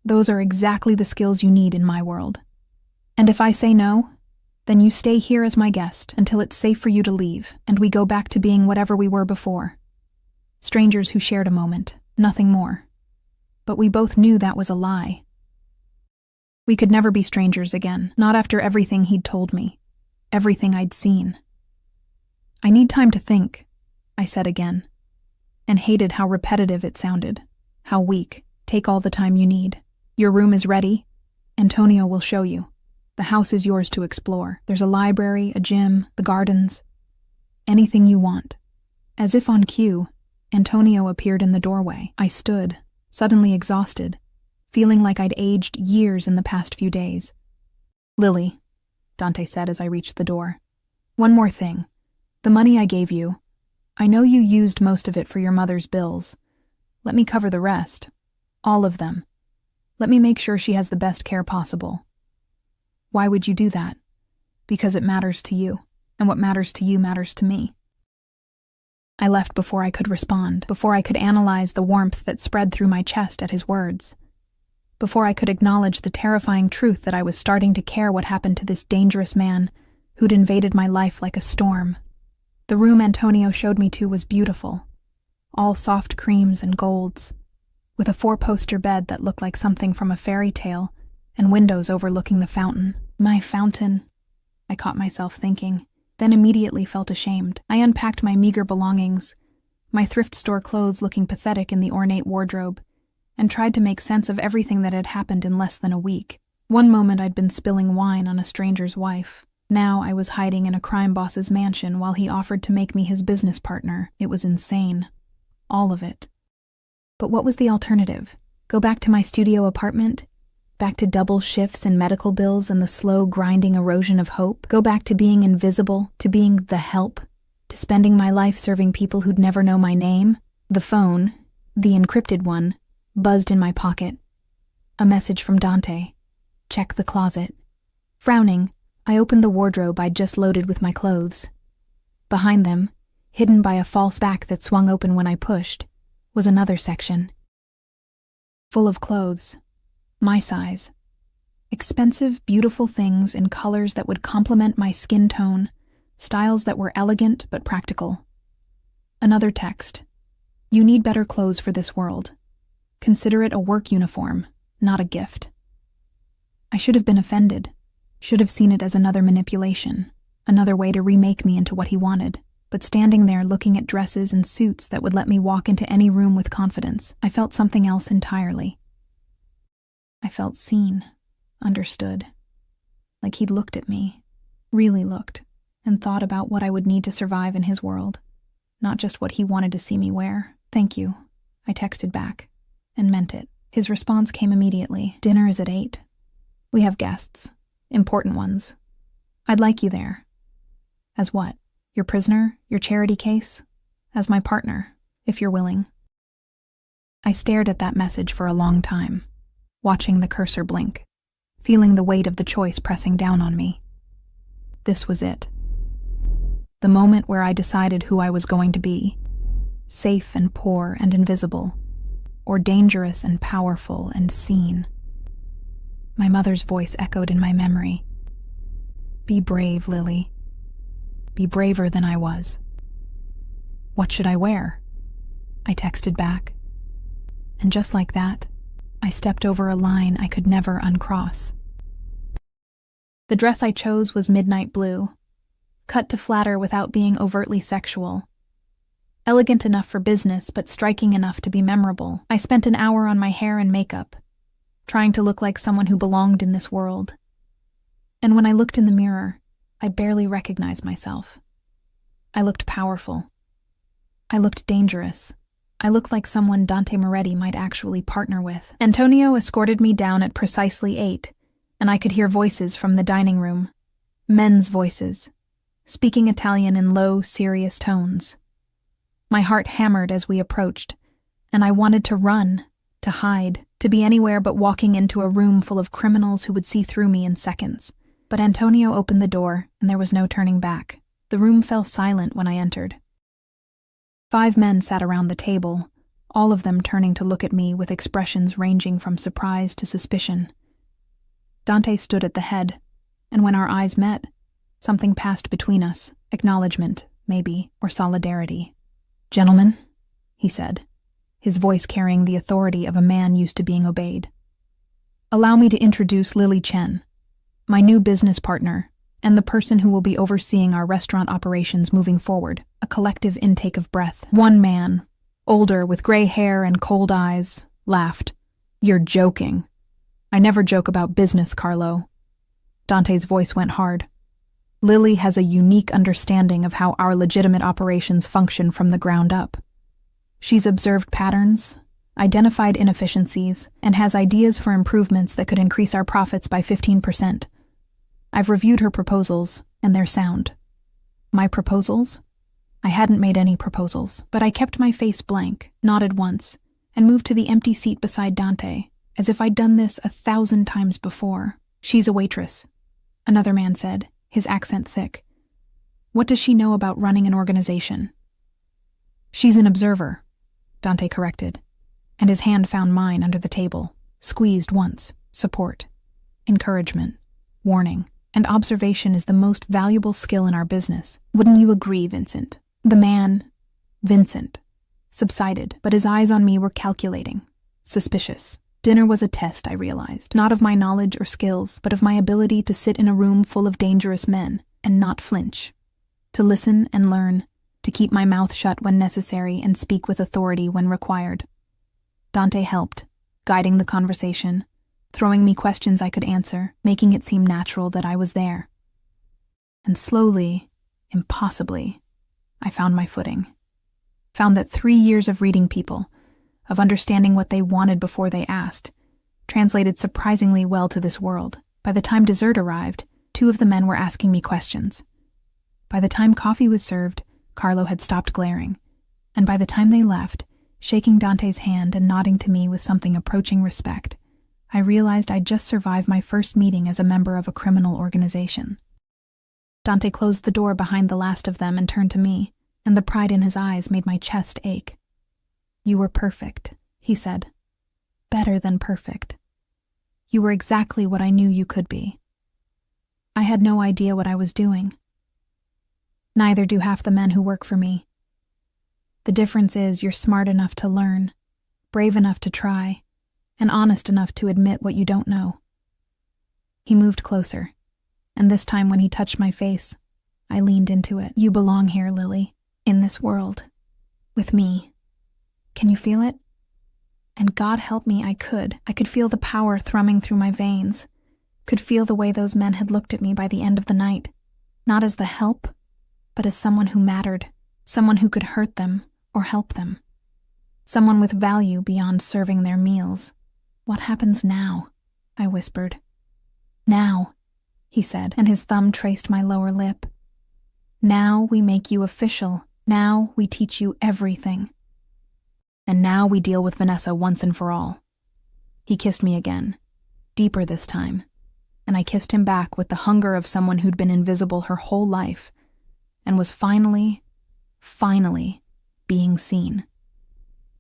Speaker 1: Those are exactly the skills you need in my world. And if I say no, then you stay here as my guest until it's safe for you to leave, and we go back to being whatever we were before. Strangers who shared a moment, nothing more. But we both knew that was a lie. We could never be strangers again, not after everything he'd told me, everything I'd seen. I need time to think, I said again, and hated how repetitive it sounded, how weak. Take all the time you need. Your room is ready. Antonio will show you. The house is yours to explore. There's a library, a gym, the gardens. Anything you want. As if on cue, Antonio appeared in the doorway. I stood, suddenly exhausted, feeling like I'd aged years in the past few days. Lily, Dante said as I reached the door. One more thing. The money I gave you, I know you used most of it for your mother's bills. Let me cover the rest. All of them. Let me make sure she has the best care possible. Why would you do that? Because it matters to you, and what matters to you matters to me. I left before I could respond, before I could analyze the warmth that spread through my chest at his words, before I could acknowledge the terrifying truth that I was starting to care what happened to this dangerous man who'd invaded my life like a storm. The room Antonio showed me to was beautiful, all soft creams and golds, with a 4-poster bed that looked like something from a fairy tale and windows overlooking the fountain. My fountain, I caught myself thinking, then immediately felt ashamed. I unpacked my meager belongings, my thrift store clothes looking pathetic in the ornate wardrobe, and tried to make sense of everything that had happened in less than a week. One moment I'd been spilling wine on a stranger's wife. Now I was hiding in a crime boss's mansion while he offered to make me his business partner. It was insane. All of it. But what was the alternative? Go back to my studio apartment? Back to double shifts and medical bills and the slow, grinding erosion of hope? Go back to being invisible, to being the help, to spending my life serving people who'd never know my name? The phone, the encrypted one, buzzed in my pocket. A message from Dante. Check the closet. Frowning, I opened the wardrobe I'd just loaded with my clothes. Behind them, hidden by a false back that swung open when I pushed, was another section. Full of clothes. My size. Expensive, beautiful things in colors that would complement my skin tone, styles that were elegant but practical. Another text. You need better clothes for this world. Consider it a work uniform, not a gift. I should have been offended. Should have seen it as another manipulation, another way to remake me into what he wanted. But standing there looking at dresses and suits that would let me walk into any room with confidence, I felt something else entirely. I felt seen, understood. Like he'd looked at me, really looked, and thought about what I would need to survive in his world, not just what he wanted to see me wear. Thank you, I texted back, and meant it. His response came immediately. Dinner is at 8. We have guests. Important ones. I'd like you there. As what? Your prisoner? Your charity case? As my partner, if you're willing. I stared at that message for a long time, watching the cursor blink, feeling the weight of the choice pressing down on me. This was it. The moment where I decided who I was going to be, safe and poor and invisible, or dangerous and powerful and seen. My mother's voice echoed in my memory. Be brave, Lily. Be braver than I was. What should I wear? I texted back. And just like that, I stepped over a line I could never uncross. The dress I chose was midnight blue, cut to flatter without being overtly sexual. Elegant enough for business, but striking enough to be memorable. I spent an hour on my hair and makeup, trying to look like someone who belonged in this world. And when I looked in the mirror, I barely recognized myself. I looked powerful. I looked dangerous. I looked like someone Dante Moretti might actually partner with. Antonio escorted me down at precisely 8, and I could hear voices from the dining room. Men's voices, speaking Italian in low, serious tones. My heart hammered as we approached, and I wanted to run, to hide, to be anywhere but walking into a room full of criminals who would see through me in seconds. But Antonio opened the door, and there was no turning back. The room fell silent when I entered. 5 men sat around the table, all of them turning to look at me with expressions ranging from surprise to suspicion. Dante stood at the head, and when our eyes met, something passed between us, acknowledgement, maybe, or solidarity. "Gentlemen," he said, his voice carrying the authority of a man used to being obeyed. "Allow me to introduce Lily Chen, my new business partner, and the person who will be overseeing our restaurant operations moving forward." A collective intake of breath. One man, older with gray hair and cold eyes, laughed. "You're joking." "I never joke about business, Carlo." Dante's voice went hard. "Lily has a unique understanding of how our legitimate operations function from the ground up. She's observed patterns, identified inefficiencies, and has ideas for improvements that could increase our profits by 15%. I've reviewed her proposals, and they're sound." My proposals? I hadn't made any proposals, but I kept my face blank, nodded once, and moved to the empty seat beside Dante, as if I'd done this 1,000 times before. "She's a waitress," another man said, his accent thick. "What does she know about running an organization?" "She's an observer," Dante corrected, and his hand found mine under the table, squeezed once. Support, encouragement, warning, and observation is the most valuable skill in our business. Wouldn't you agree, Vincent? The man, Vincent, subsided, but his eyes on me were calculating, suspicious. Dinner was a test, I realized, not of my knowledge or skills, but of my ability to sit in a room full of dangerous men and not flinch, to listen and learn, to keep my mouth shut when necessary and speak with authority when required. Dante helped, guiding the conversation, throwing me questions I could answer, making it seem natural that I was there. And slowly, impossibly, I found my footing. Found that 3 years of reading people, of understanding what they wanted before they asked, translated surprisingly well to this world. By the time dessert arrived, 2 of the men were asking me questions. By the time coffee was served, Carlo had stopped glaring. And by the time they left, shaking Dante's hand and nodding to me with something approaching respect, I realized I'd just survived my first meeting as a member of a criminal organization. Dante closed the door behind the last of them and turned to me, and the pride in his eyes made my chest ache. "You were perfect," he said. "Better than perfect. You were exactly what I knew you could be." I had no idea what I was doing. Neither do half the men who work for me. The difference is you're smart enough to learn, brave enough to try, and honest enough to admit what you don't know. He moved closer, and this time when he touched my face, I leaned into it. "You belong here, Lily, in this world, with me. Can you feel it?" And God help me, I could. I could feel the power thrumming through my veins, could feel the way those men had looked at me by the end of the night, not as the help, but as someone who mattered, someone who could hurt them or help them, someone with value beyond serving their meals. "What happens now?" I whispered. "Now," he said, and his thumb traced my lower lip. "Now we make you official. Now we teach you everything. And now we deal with Vanessa once and for all." He kissed me again, deeper this time, and I kissed him back with the hunger of someone who'd been invisible her whole life and was finally being seen.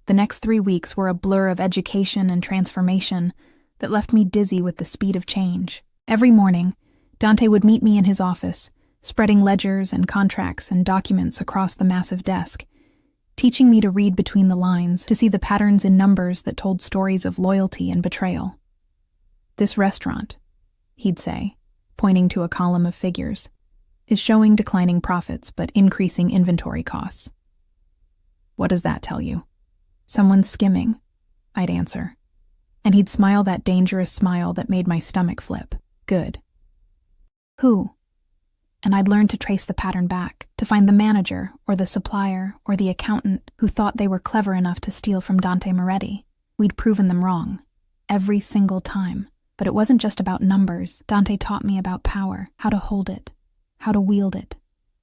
Speaker 1: The next 3 weeks were a blur of education and transformation that left me dizzy with the speed of change. Every morning, Dante would meet me in his office, spreading ledgers and contracts and documents across the massive desk, teaching me to read between the lines, to see the patterns in numbers that told stories of loyalty and betrayal. "This restaurant," he'd say, pointing to a column of figures, is showing declining profits but increasing inventory costs. What does that tell you? Someone's skimming, I'd answer. And he'd smile that dangerous smile that made my stomach flip. Good. Who? And I'd learn to trace the pattern back, to find the manager or the supplier or the accountant who thought they were clever enough to steal from Dante Moretti. We'd proven them wrong. Every single time. But it wasn't just about numbers. Dante taught me about power, how to hold it, how to wield it,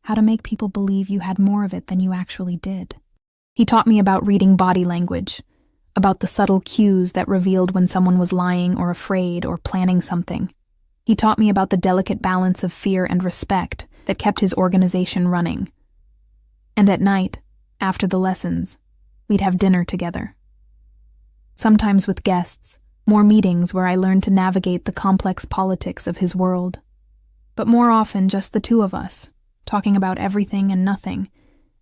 Speaker 1: how to make people believe you had more of it than you actually did. He taught me about reading body language, about the subtle cues that revealed when someone was lying or afraid or planning something. He taught me about the delicate balance of fear and respect that kept his organization running. And at night, after the lessons, we'd have dinner together. Sometimes with guests, more meetings where I learned to navigate the complex politics of his world. But more often just the two of us, talking about everything and nothing,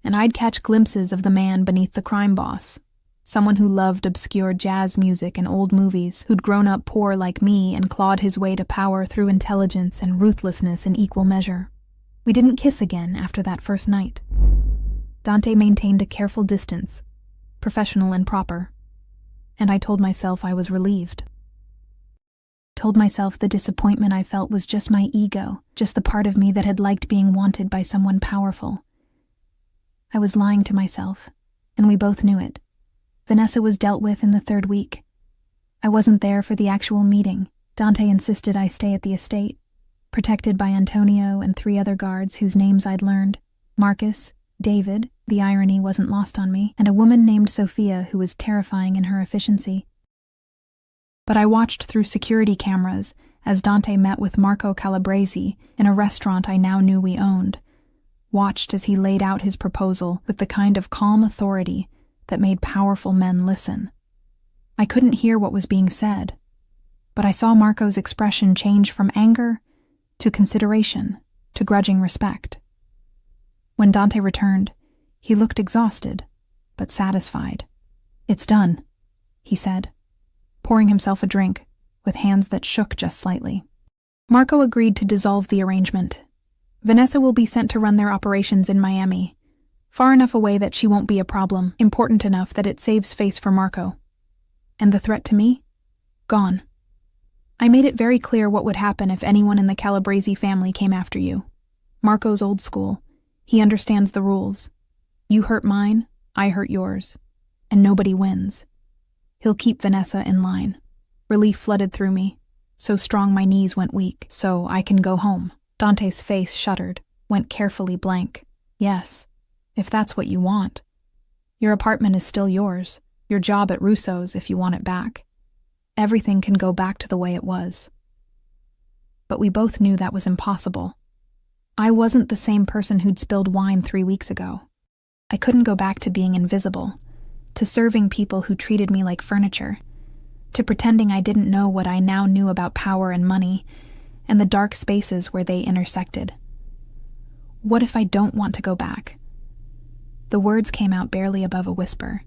Speaker 1: and I'd catch glimpses of the man beneath the crime boss, someone who loved obscure jazz music and old movies, who'd grown up poor like me and clawed his way to power through intelligence and ruthlessness in equal measure. We didn't kiss again after that first night. Dante maintained a careful distance, professional and proper, and I told myself I was relieved. Told myself the disappointment I felt was just my ego, just the part of me that had liked being wanted by someone powerful. I was lying to myself, and we both knew it. Vanessa was dealt with in the third week. I wasn't there for the actual meeting. Dante insisted I stay at the estate, protected by Antonio and 3 other guards whose names I'd learned. Marcus, David, the irony wasn't lost on me, and a woman named Sophia who was terrifying in her efficiency. But I watched through security cameras as Dante met with Marco Calabresi in a restaurant I now knew we owned. Watched as he laid out his proposal with the kind of calm authority that made powerful men listen. I couldn't hear what was being said, but I saw Marco's expression change from anger to consideration to grudging respect. When Dante returned, he looked exhausted, but satisfied. "It's done," he said, pouring himself a drink with hands that shook just slightly. Marco agreed to dissolve the arrangement. Vanessa will be sent to run their operations in Miami, far enough away that she won't be a problem, important enough that it saves face for Marco. And the threat to me? Gone. I made it very clear what would happen if anyone in the Calabresi family came after you. Marco's old school. He understands the rules. You hurt mine, I hurt yours. And nobody wins. He'll keep Vanessa in line. Relief flooded through me, so strong my knees went weak, so I can go home. Dante's face shuddered, went carefully blank. Yes, if that's what you want. Your apartment is still yours, your job at Russo's if you want it back. Everything can go back to the way it was. But we both knew that was impossible. I wasn't the same person who'd spilled wine 3 weeks ago. I couldn't go back to being invisible, to serving people who treated me like furniture, to pretending I didn't know what I now knew about power and money, and the dark spaces where they intersected. What if I don't want to go back? The words came out barely above a whisper.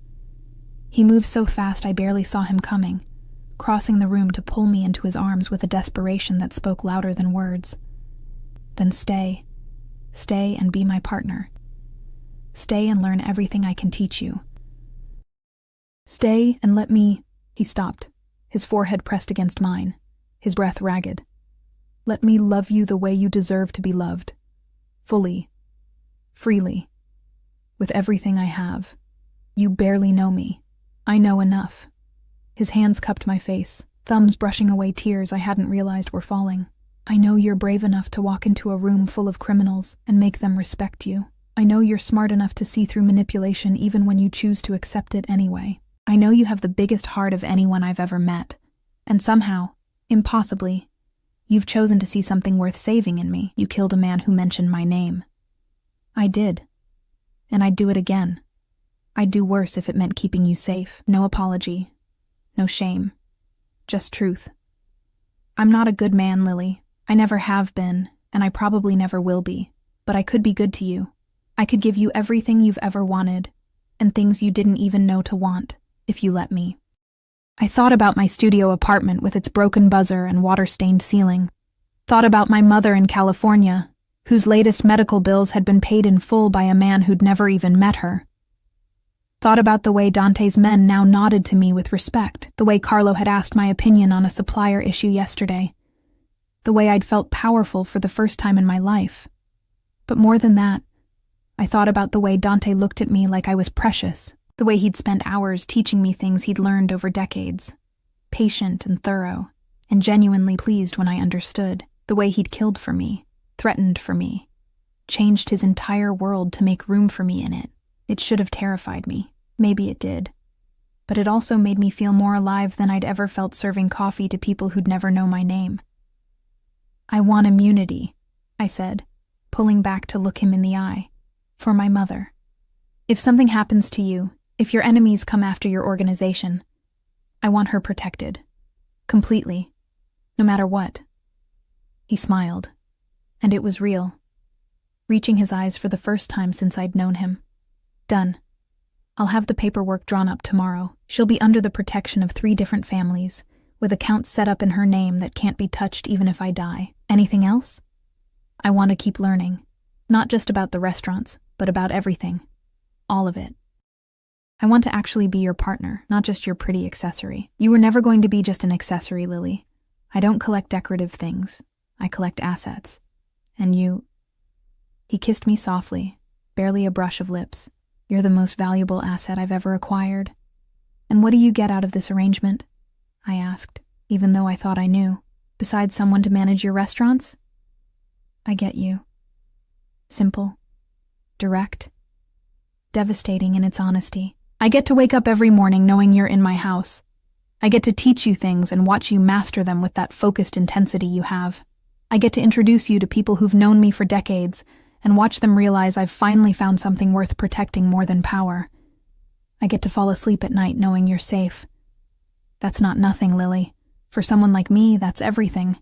Speaker 1: He moved so fast I barely saw him coming, crossing the room to pull me into his arms with a desperation that spoke louder than words. Then stay. Stay and be my partner. Stay and learn everything I can teach you. Stay and let me... He stopped, his forehead pressed against mine, his breath ragged. Let me love you the way you deserve to be loved. Fully. Freely. With everything I have. You barely know me. I know enough. His hands cupped my face, thumbs brushing away tears I hadn't realized were falling. I know you're brave enough to walk into a room full of criminals and make them respect you. I know you're smart enough to see through manipulation even when you choose to accept it anyway. I know you have the biggest heart of anyone I've ever met. And somehow, impossibly, you've chosen to see something worth saving in me. You killed a man who mentioned my name. I did. And I'd do it again. I'd do worse if it meant keeping you safe. No apology. No shame. Just truth. I'm not a good man, Lily. I never have been, and I probably never will be. But I could be good to you. I could give you everything you've ever wanted, and things you didn't even know to want, if you let me. I thought about my studio apartment with its broken buzzer and water-stained ceiling. Thought about my mother in California, whose latest medical bills had been paid in full by a man who'd never even met her. Thought about the way Dante's men now nodded to me with respect, the way Carlo had asked my opinion on a supplier issue yesterday, the way I'd felt powerful for the first time in my life. But more than that, I thought about the way Dante looked at me like I was precious, the way he'd spent hours teaching me things he'd learned over decades, patient and thorough, and genuinely pleased when I understood, the way he'd killed for me, threatened for me, changed his entire world to make room for me in it. It should have terrified me. Maybe it did. But it also made me feel more alive than I'd ever felt serving coffee to people who'd never know my name. I want immunity, I said, pulling back to look him in the eye. For my mother. If something happens to you, if your enemies come after your organization, I want her protected. Completely. No matter what. He smiled. And it was real. Reaching his eyes for the first time since I'd known him. Done. I'll have the paperwork drawn up tomorrow. She'll be under the protection of 3 different families, with accounts set up in her name that can't be touched even if I die. Anything else? I want to keep learning. Not just about the restaurants, but about everything. All of it. I want to actually be your partner, not just your pretty accessory. You were never going to be just an accessory, Lily. I don't collect decorative things. I collect assets. And you... He kissed me softly, barely a brush of lips. You're the most valuable asset I've ever acquired. And what do you get out of this arrangement? I asked, even though I thought I knew. Besides someone to manage your restaurants? I get you. Simple. Direct. Devastating in its honesty. I get to wake up every morning knowing you're in my house. I get to teach you things and watch you master them with that focused intensity you have. I get to introduce you to people who've known me for decades and watch them realize I've finally found something worth protecting more than power. I get to fall asleep at night knowing you're safe. That's not nothing, Lily. For someone like me, that's everything.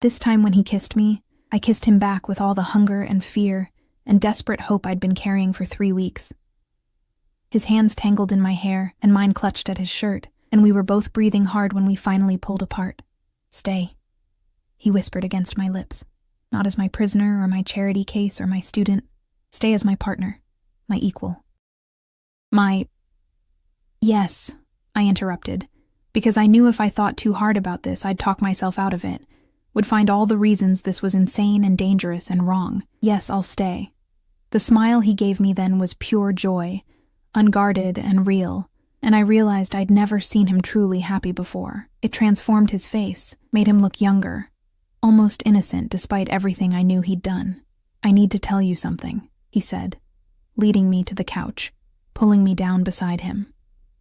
Speaker 1: This time when he kissed me, I kissed him back with all the hunger and fear and desperate hope I'd been carrying for 3 weeks. His hands tangled in my hair and mine clutched at his shirt, and we were both breathing hard when we finally pulled apart. Stay, he whispered against my lips. Not as my prisoner or my charity case or my student. Stay as my partner, my equal. Yes, I interrupted, because I knew if I thought too hard about this, I'd talk myself out of it, would find all the reasons this was insane and dangerous and wrong. Yes, I'll stay. The smile he gave me then was pure joy, unguarded and real, and I realized I'd never seen him truly happy before. It transformed his face, made him look younger, almost innocent despite everything I knew he'd done. I need to tell you something, he said, leading me to the couch, pulling me down beside him.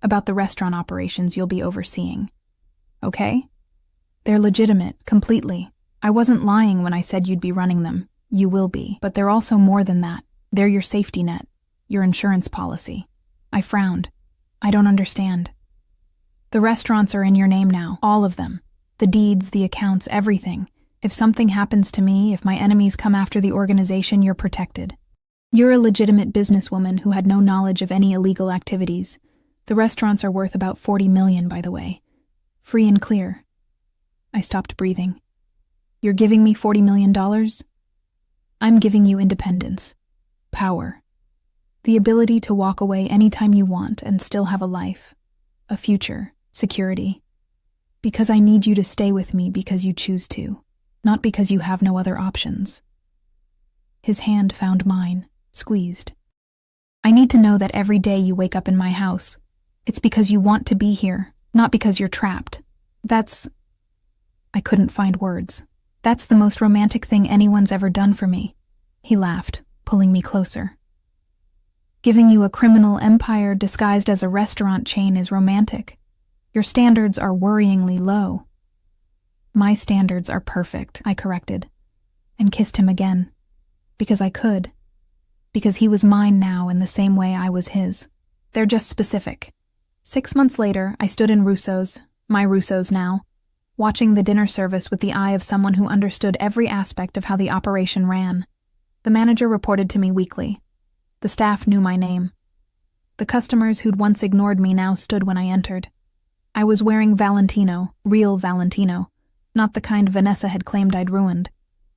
Speaker 1: About the restaurant operations you'll be overseeing. Okay? They're legitimate, completely. I wasn't lying when I said you'd be running them. You will be. But they're also more than that. They're your safety net, your insurance policy. I frowned. I don't understand. The restaurants are in your name now, all of them. The deeds, the accounts, everything. If something happens to me, if my enemies come after the organization, you're protected. You're a legitimate businesswoman who had no knowledge of any illegal activities. The restaurants are worth about $40 million, by the way. Free and clear. I stopped breathing. You're giving me $40 million? I'm giving you independence. Power. The ability to walk away anytime you want and still have a life. A future. Security. Because I need you to stay with me because you choose to. Not because you have no other options. His hand found mine, squeezed. I need to know that every day you wake up in my house, it's because you want to be here, not because you're trapped. I couldn't find words. That's the most romantic thing anyone's ever done for me. He laughed, pulling me closer. Giving you a criminal empire disguised as a restaurant chain is romantic. Your standards are worryingly low. My standards are perfect, I corrected, and kissed him again. Because I could. Because he was mine now in the same way I was his. They're just specific. 6 months later, I stood in Russo's, my Russo's now, watching the dinner service with the eye of someone who understood every aspect of how the operation ran. The manager reported to me weekly. The staff knew my name. The customers who'd once ignored me now stood when I entered. I was wearing Valentino, real Valentino, Not the kind Vanessa had claimed I'd ruined,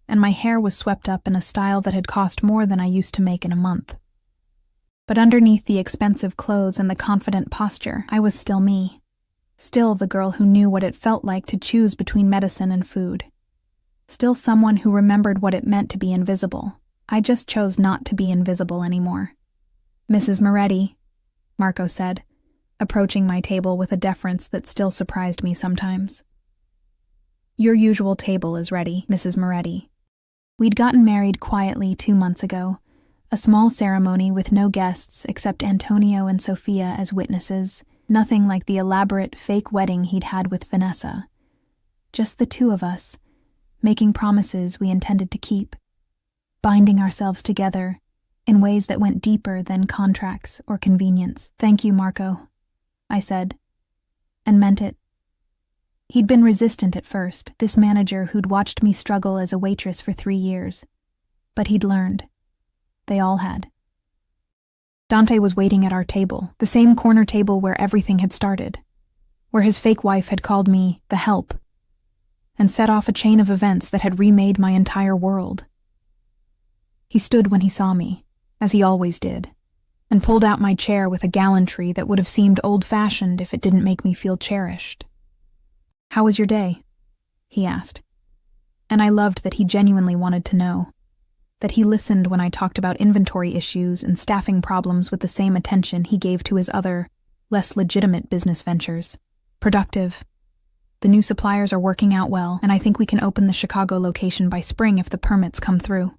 Speaker 1: and my hair was swept up in a style that had cost more than I used to make in a month. But underneath the expensive clothes and the confident posture, I was still me. Still the girl who knew what it felt like to choose between medicine and food. Still someone who remembered what it meant to be invisible. I just chose not to be invisible anymore. "Mrs. Moretti," Marco said, approaching my table with a deference that still surprised me sometimes. "Your usual table is ready, Mrs. Moretti." We'd gotten married quietly 2 months ago, a small ceremony with no guests except Antonio and Sophia as witnesses, nothing like the elaborate fake wedding he'd had with Vanessa. Just the two of us, making promises we intended to keep, binding ourselves together in ways that went deeper than contracts or convenience. "Thank you, Marco," I said, and meant it. He'd been resistant at first, this manager who'd watched me struggle as a waitress for 3 years. But he'd learned. They all had. Dante was waiting at our table, the same corner table where everything had started, where his fake wife had called me the help, and set off a chain of events that had remade my entire world. He stood when he saw me, as he always did, and pulled out my chair with a gallantry that would have seemed old-fashioned if it didn't make me feel cherished. "How was your day?" he asked. And I loved that he genuinely wanted to know, that he listened when I talked about inventory issues and staffing problems with the same attention he gave to his other, less legitimate business ventures. "Productive. The new suppliers are working out well, and I think we can open the Chicago location by spring if the permits come through."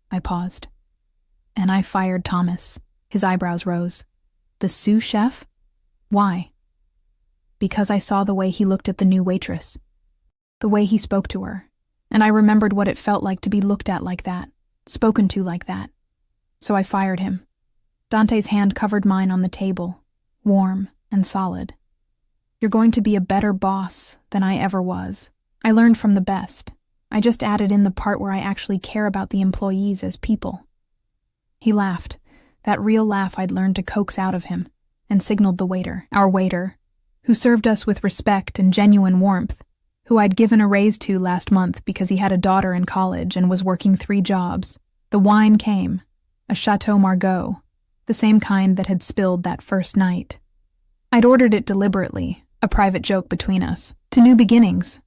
Speaker 1: I paused. "And I fired Thomas." His eyebrows rose. "The sous chef? Why?" "Because I saw the way he looked at the new waitress. The way he spoke to her. And I remembered what it felt like to be looked at like that, spoken to like that. So I fired him." Dante's hand covered mine on the table, warm and solid. "You're going to be a better boss than I ever was. I learned from the best. I just added in the part where I actually care about the employees as people." He laughed, that real laugh I'd learned to coax out of him, and signaled the waiter, our waiter, who served us with respect and genuine warmth, who I'd given a raise to last month because he had a daughter in college and was working 3 jobs. The wine came, a Chateau Margaux, the same kind that had spilled that first night. I'd ordered it deliberately, a private joke between us. "To new beginnings,"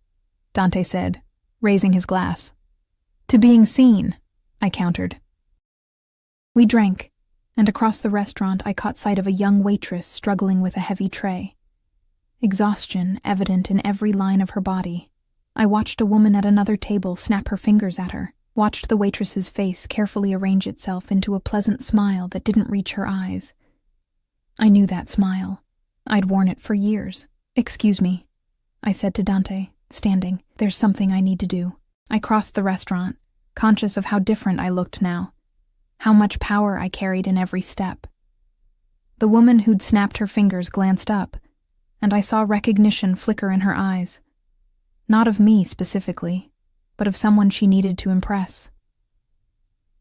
Speaker 1: Dante said, raising his glass. "To being seen," I countered. We drank, and across the restaurant I caught sight of a young waitress struggling with a heavy tray. Exhaustion evident in every line of her body. I watched a woman at another table snap her fingers at her, watched the waitress's face carefully arrange itself into a pleasant smile that didn't reach her eyes. I knew that smile. I'd worn it for years. "Excuse me," I said to Dante, standing. "There's something I need to do." I crossed the restaurant, conscious of how different I looked now, how much power I carried in every step. The woman who'd snapped her fingers glanced up, and I saw recognition flicker in her eyes. Not of me specifically, but of someone she needed to impress.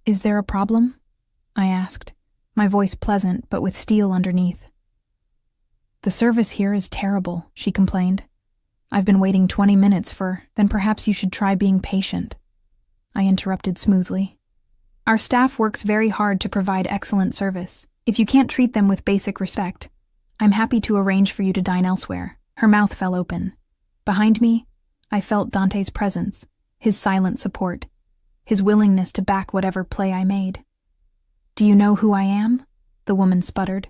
Speaker 1: "Is there a problem?" I asked, my voice pleasant but with steel underneath. "The service here is terrible," she complained. "I've been waiting 20 minutes for..." "Then perhaps you should try being patient," I interrupted smoothly. "Our staff works very hard to provide excellent service. If you can't treat them with basic respect, I'm happy to arrange for you to dine elsewhere." Her mouth fell open. Behind me, I felt Dante's presence, his silent support, his willingness to back whatever play I made. "Do you know who I am?" the woman sputtered.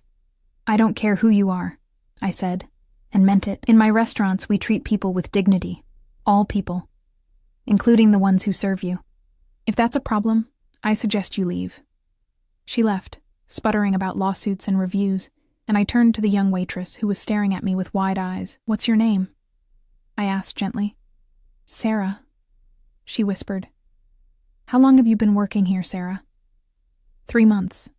Speaker 1: "I don't care who you are," I said, and meant it. "In my restaurants, we treat people with dignity. All people, including the ones who serve you. If that's a problem, I suggest you leave." She left, sputtering about lawsuits and reviews, and I turned to the young waitress who was staring at me with wide eyes. "What's your name?" I asked gently. "Sarah," she whispered. "How long have you been working here, Sarah?" 3 months.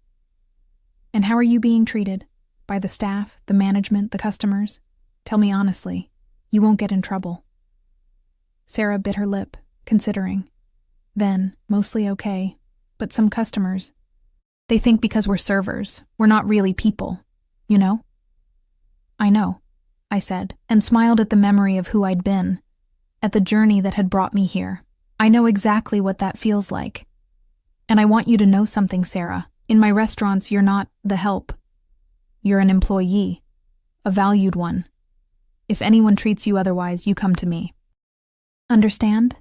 Speaker 1: "And how are you being treated? By the staff, the management, the customers? Tell me honestly. You won't get in trouble." Sarah bit her lip, considering. Then, mostly okay, but some customers. They think because we're servers, we're not really people, you know? "I know," I said, and smiled at the memory of who I'd been. at the journey that had brought me here. I know exactly what that feels like. And I want you to know something, Sarah. In my restaurants, you're not the help. You're an employee, a valued one. If anyone treats you otherwise, you come to me. Understand?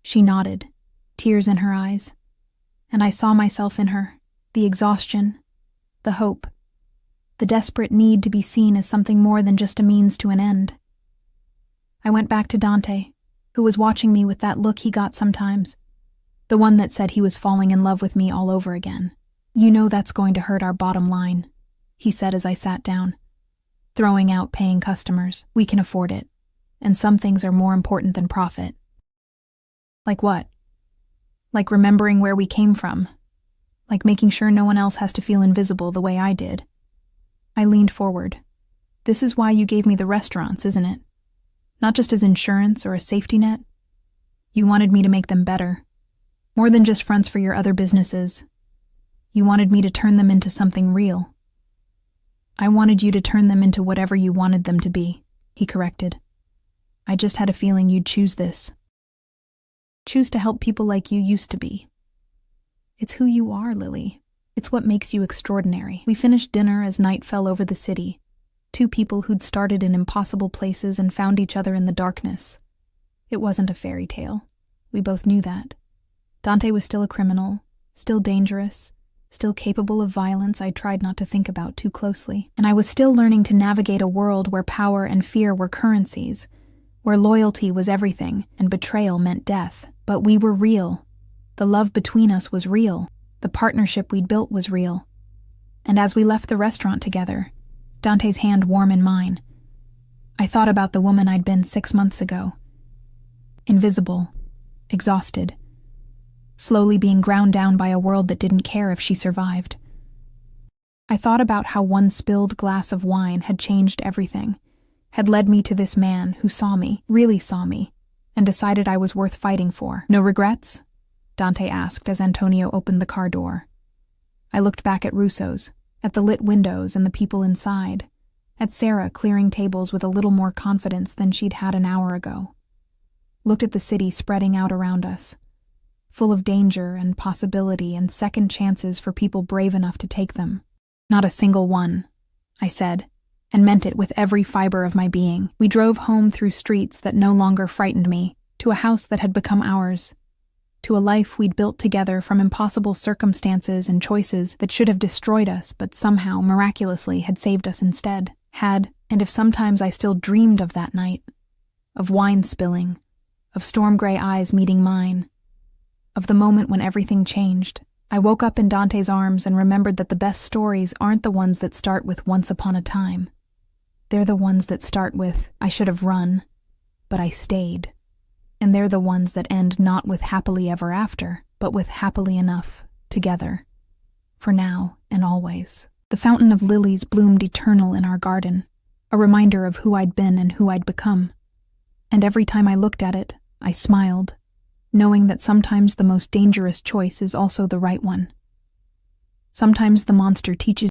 Speaker 1: She nodded, tears in her eyes. And I saw myself in her, the exhaustion, the hope, the desperate need to be seen as something more than just a means to an end. I went back to Dante, who was watching me with that look he got sometimes, the one that said he was falling in love with me all over again. You know that's going to hurt our bottom line, he said as I sat down. Throwing out paying customers, we can afford it, and some things are more important than profit. Like what? Like remembering where we came from, like making sure no one else has to feel invisible the way I did. I leaned forward. This is why you gave me the restaurants, isn't it? Not just as insurance or a safety net. You wanted me to make them better, more than just fronts for your other businesses. You wanted me to turn them into something real. I wanted you to turn them into whatever you wanted them to be, he corrected. I just had a feeling you'd choose this. Choose to help people like you used to be. It's who you are, Lily. It's what makes you extraordinary. We finished dinner as night fell over the city. Two people who'd started in impossible places and found each other in the darkness. It wasn't a fairy tale. We both knew that. Dante was still a criminal, still dangerous, still capable of violence I tried not to think about too closely. And I was still learning to navigate a world where power and fear were currencies, where loyalty was everything and betrayal meant death. But we were real. The love between us was real. The partnership we'd built was real. And as we left the restaurant together, Dante's hand warm in mine, I thought about the woman I'd been 6 months ago. Invisible, exhausted, slowly being ground down by a world that didn't care if she survived. I thought about how one spilled glass of wine had changed everything, had led me to this man who saw me, really saw me, and decided I was worth fighting for. No regrets? Dante asked as Antonio opened the car door. I looked back at Russo's, at the lit windows and the people inside, at Sarah clearing tables with a little more confidence than she'd had an hour ago. Looked at the city spreading out around us, full of danger and possibility and second chances for people brave enough to take them. Not a single one, I said, and meant it with every fiber of my being. We drove home through streets that no longer frightened me, to a house that had become ours, to a life we'd built together from impossible circumstances and choices that should have destroyed us but somehow, miraculously, had saved us instead. And if sometimes I still dreamed of that night, of wine spilling, of storm-gray eyes meeting mine, of the moment when everything changed, I woke up in Dante's arms and remembered that the best stories aren't the ones that start with once upon a time. They're the ones that start with, I should have run, but I stayed. And they're the ones that end not with happily ever after, but with happily enough, together. For now and always. The fountain of lilies bloomed eternal in our garden, a reminder of who I'd been and who I'd become. And every time I looked at it, I smiled, knowing that sometimes the most dangerous choice is also the right one. Sometimes the monster teaches